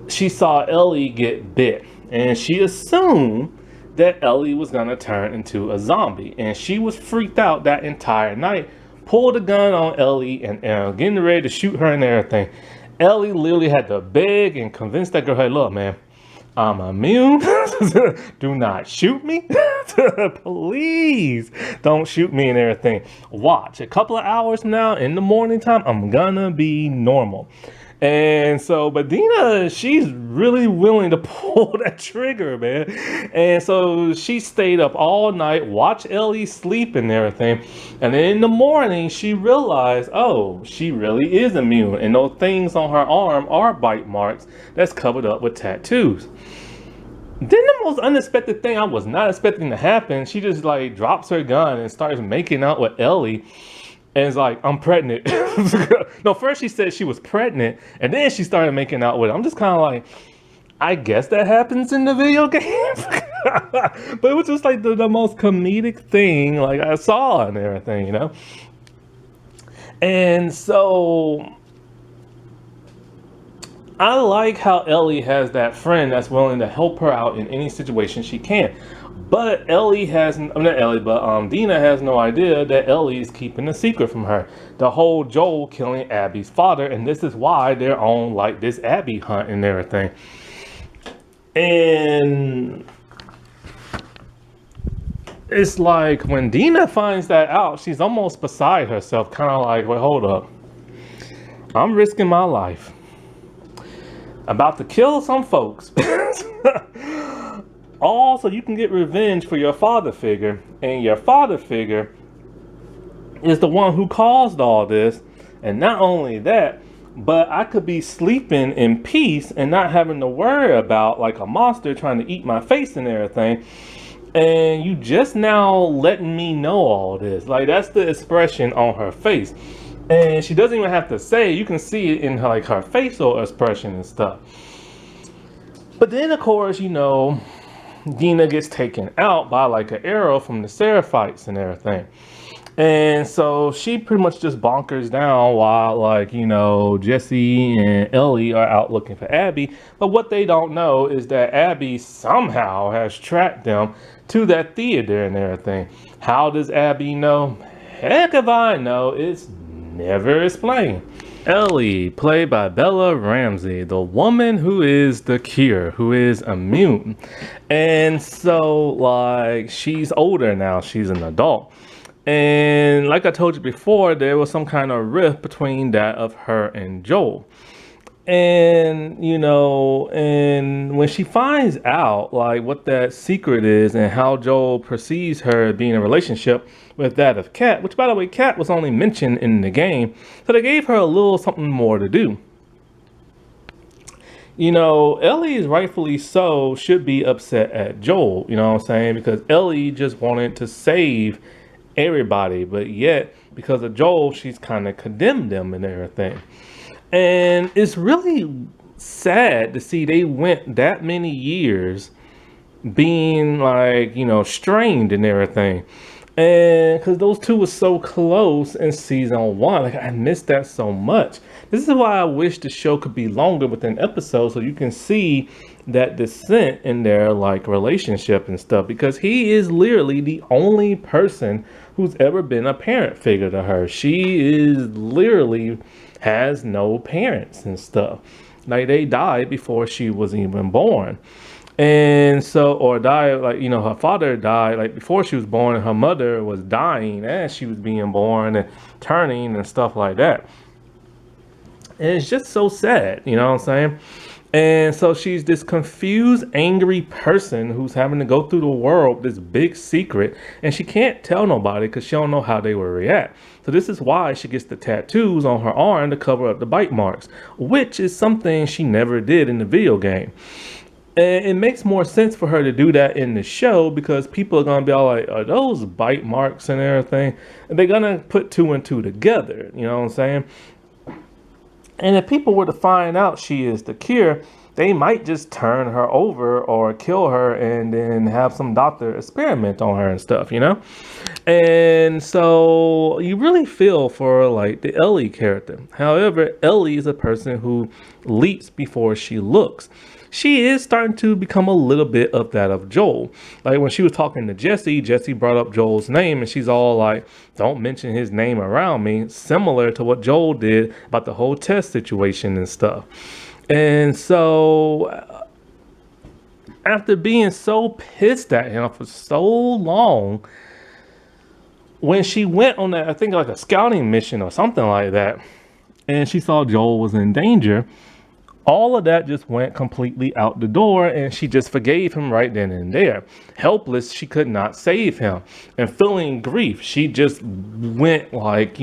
she saw Ellie get bit, and she assumed that Ellie was gonna turn into a zombie, and she was freaked out that entire night. Pulled a gun on Ellie and getting ready to shoot her and everything. Ellie literally had to beg and convince that girl, hey, look, man, I'm immune. Do not shoot me. Please don't shoot me and everything. Watch, a couple of hours from now in the morning time, I'm gonna be normal. And so, but Dina, she's really willing to pull that trigger, man. And so she stayed up all night, watched Ellie sleep and everything. And then in the morning, she realized, oh, she really is immune. And those things on her arm are bite marks that's covered up with tattoos. Then the most unexpected thing I was not expecting to happen, she just drops her gun and starts making out with Ellie. And it's like, I'm pregnant. No, first she said she was pregnant, and then she started making out with it. I'm just kind of like, I guess that happens in the video games. But it was just the most comedic thing I saw and everything, And so I like how Ellie has that friend that's willing to help her out in any situation she can. But Dina has no idea that Ellie is keeping a secret from her. The whole Joel killing Abby's father, and this is why they're on this Abby hunt and everything. And it's when Dina finds that out, she's almost beside herself, kind of wait, hold up. I'm risking my life. About to kill some folks. All so you can get revenge for your father figure, and your father figure is the one who caused all this. And not only that, but I could be sleeping in peace and not having to worry about a monster trying to eat my face and everything. And you just now letting me know all this. That's the expression on her face. And she doesn't even have to say it. You can see it in her facial expression and stuff. But then of course, Dina gets taken out by an arrow from the Seraphites and everything. And so she pretty much just bonkers down while Jesse and Ellie are out looking for Abby. But what they don't know is that Abby somehow has tracked them to that theater and everything. How does Abby know? Heck if I know. It's never explained. Ellie, played by Bella Ramsey, the woman who is the cure, who is immune. And so, she's older now. She's an adult. And like I told you before, there was some kind of rift between that of her and Joel. And, and when she finds out, what that secret is and how Joel perceives her being in a relationship with that of Kat, which, by the way, Kat was only mentioned in the game, so they gave her a little something more to do. Ellie is rightfully so should be upset at Joel, you know what I'm saying? Because Ellie just wanted to save everybody, but yet, because of Joel, she's kind of condemned them and everything. And it's really sad to see they went that many years being like, strained and everything. And because those two were so close in season one, like I missed that so much. This is why I wish the show could be longer within episodes so you can see that descent in their like relationship and stuff, because he is literally the only person who's ever been a parent figure to her. She is literally has no parents and stuff. Like they died before she was even born. And so, or died, like, her father died like before she was born, and her mother was dying as she was being born and turning and stuff like that. And it's just so sad, you know what I'm saying? And so she's this confused, angry person who's having to go through the world, this big secret, and she can't tell nobody because she don't know how they will react. So this is why she gets the tattoos on her arm to cover up the bite marks, which is something she never did in the video game. And it makes more sense for her to do that in the show because people are going to be all like, are those bite marks and everything? And they're going to put two and two together, you know what I'm saying? And if people were to find out she is the cure, they might just turn her over or kill her and then have some doctor experiment on her and stuff, And so you really feel for like the Ellie character. However, Ellie is a person who leaps before she looks. She is starting to become a little bit of that of Joel. Like when she was talking to Jesse, Jesse brought up Joel's name and she's all like, don't mention his name around me, similar to what Joel did about the whole test situation and stuff. And so after being so pissed at him for so long, when she went on that, I think like a scouting mission or something like that, and she saw Joel was in danger, all of that just went completely out the door, and she just forgave him right then and there. Helpless, she could not save him. And feeling grief, she just went like,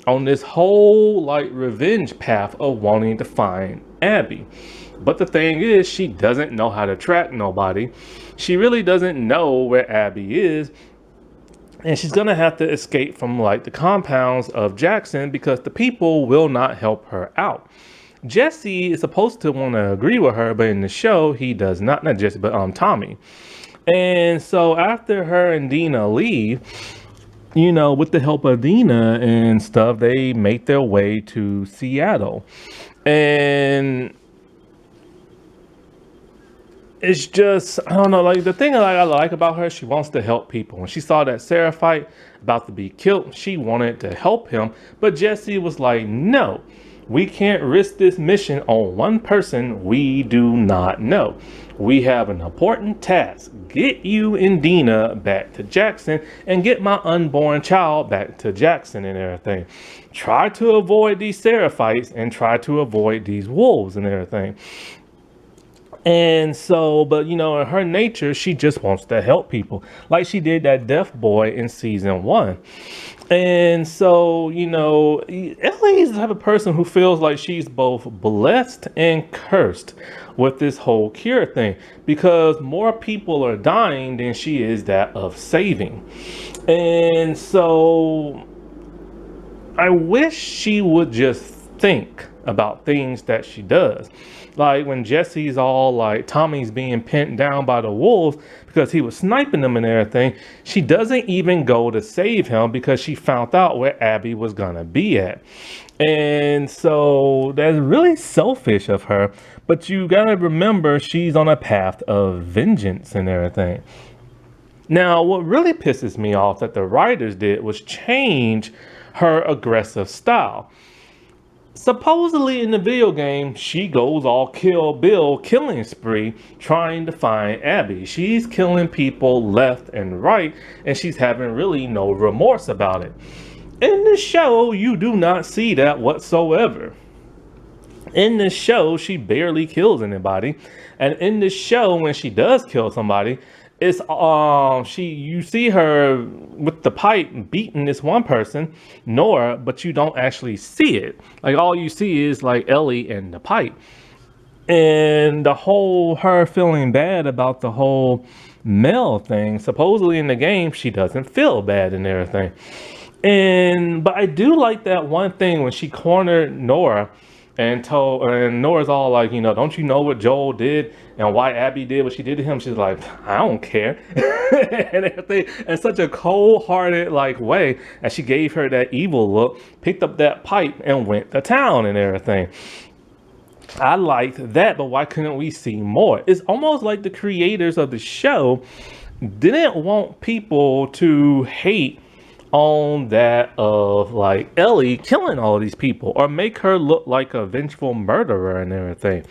on this whole like revenge path of wanting to find Abby. But the thing is, she doesn't know how to track nobody. She really doesn't know where Abby is. And she's going to have to escape from like the compounds of Jackson because the people will not help her out. Jesse is supposed to want to agree with her, but in the show, he does not. Not Jesse, but Tommy. And so after her and Dina leave, with the help of Dina and stuff, they make their way to Seattle. And it's just, I don't know, like the thing I like about her, she wants to help people. When she saw that Seraphite about to be killed, she wanted to help him. But Jesse was like, no. We can't risk this mission on one person we do not know. We have an important task. Get you and Dina back to Jackson and get my unborn child back to Jackson and everything. Try to avoid these Seraphites and try to avoid these wolves and everything. And so, but in her nature, she just wants to help people like she did that deaf boy in season 1. And so, Ellie is the type of person who feels like she's both blessed and cursed with this whole cure thing because more people are dying than she is that of saving. And so I wish she would just think about things that she does. Like when Jesse's all like, Tommy's being pinned down by the wolves because he was sniping them and everything. She doesn't even go to save him because she found out where Abby was gonna be at. And so that's really selfish of her. But you gotta remember she's on a path of vengeance and everything. Now, what really pisses me off that the writers did was change her aggressive style. Supposedly in the video game, she goes all Kill Bill killing spree trying to find Abby. She's killing people left and right, and she's having really no remorse about it. In the show, you do not see that whatsoever. In the show, she barely kills anybody. And in the show, when she does kill somebody, it's you see her with the pipe beating this one person, Nora, but you don't actually see it. Like all you see is like Ellie and the pipe. And the whole her feeling bad about the whole Mel thing, supposedly in the game she doesn't feel bad and everything. But I do like that one thing when she cornered Nora and Nora's all like, you know, don't you know what Joel did and why Abby did what she did to him? She's like, I don't care. And everything in such a cold-hearted like way, and she gave her that evil look, picked up that pipe and went to town and everything. I liked that, but why couldn't we see more? It's almost like the creators of the show didn't want people to hate on that of like Ellie killing all these people or make her look like a vengeful murderer and everything.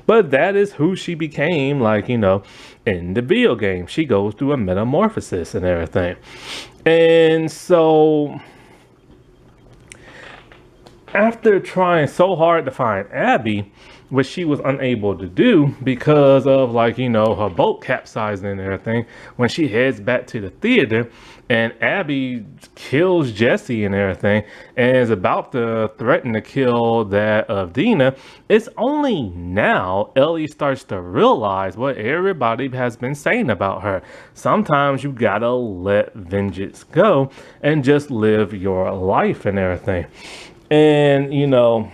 But that is who she became, like, you know, in the video game. She goes through a metamorphosis and everything. And so after trying so hard to find Abby, which she was unable to do because of, like, you know, her boat capsizing and everything, when she heads back to the theater and Abby kills Jesse and everything and is about to threaten to kill that of Dina, it's only now Ellie starts to realize what everybody has been saying about her. Sometimes you gotta let vengeance go and just live your life and everything. And, you know,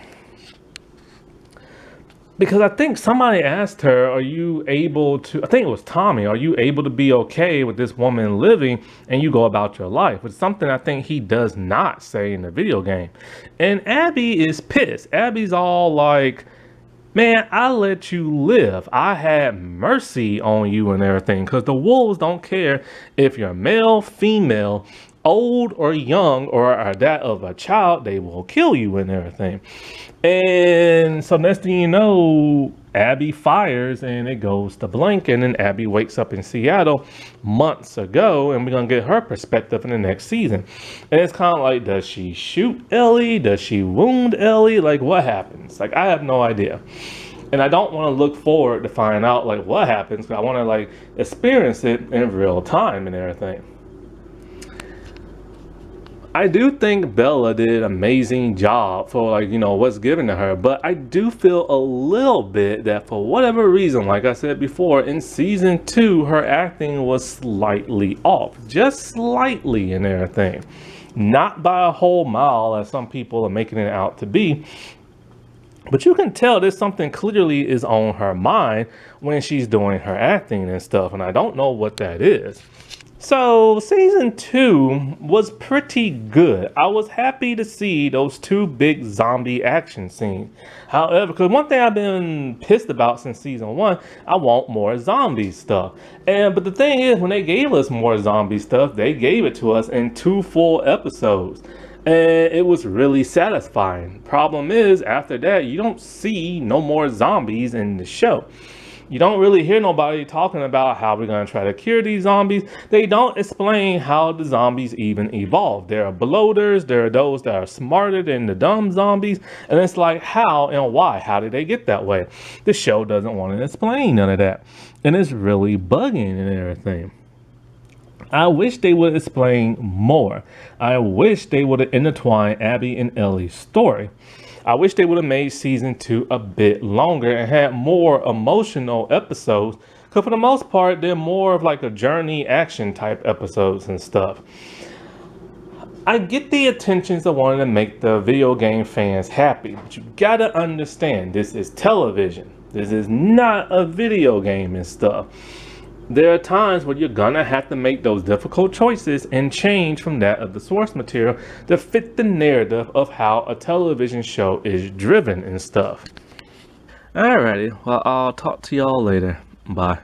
because I think somebody asked her, are you able to, I think it was Tommy, are you able to be okay with this woman living and you go about your life? Which is something I think he does not say in the video game. And Abby is pissed. Abby's all like, man, I let you live. I had mercy on you and everything, because the wolves don't care if you're male, female, old or young, or that of a child. They will kill you and everything. And so next thing you know, Abby fires and it goes to blank, and then Abby wakes up in Seattle months ago, and we're gonna get her perspective in the next season. And it's kind of like, does she shoot Ellie? Does she wound Ellie? Like, what happens? Like, I have no idea. And I don't want to look forward to find out like what happens, because I want to like experience it in real time and everything. I do think Bella did an amazing job for, like, you know, what's given to her, but I do feel a little bit that for whatever reason, like I said before, in season 2, her acting was slightly off, just slightly and everything. Not by a whole mile as some people are making it out to be, but you can tell there's something clearly is on her mind when she's doing her acting and stuff, and I don't know what that is. So season 2 was pretty good. I was happy to see those 2 big zombie action scenes. However, because one thing I've been pissed about since season 1, I want more zombie stuff. But the thing is, when they gave us more zombie stuff, they gave it to us in 2 full episodes. And it was really satisfying. Problem is, after that, you don't see no more zombies in the show. You don't really hear nobody talking about how we're going to try to cure these zombies. They don't explain how the zombies even evolved. There are bloaters, there are those that are smarter than the dumb zombies, and it's like, how and why? How did they get that way? The show doesn't want to explain none of that, and it's really bugging and everything. I wish they would explain more. I wish they would have intertwined Abby and Ellie's story. I wish they would have made season 2 a bit longer and had more emotional episodes, because for the most part, they're more of like a journey action type episodes and stuff. I get the intentions of wanting to make the video game fans happy, but you gotta understand, this is television. This is not a video game and stuff. There are times where you're gonna have to make those difficult choices and change from that of the source material to fit the narrative of how a television show is driven and stuff. Alrighty, well, I'll talk to y'all later. Bye.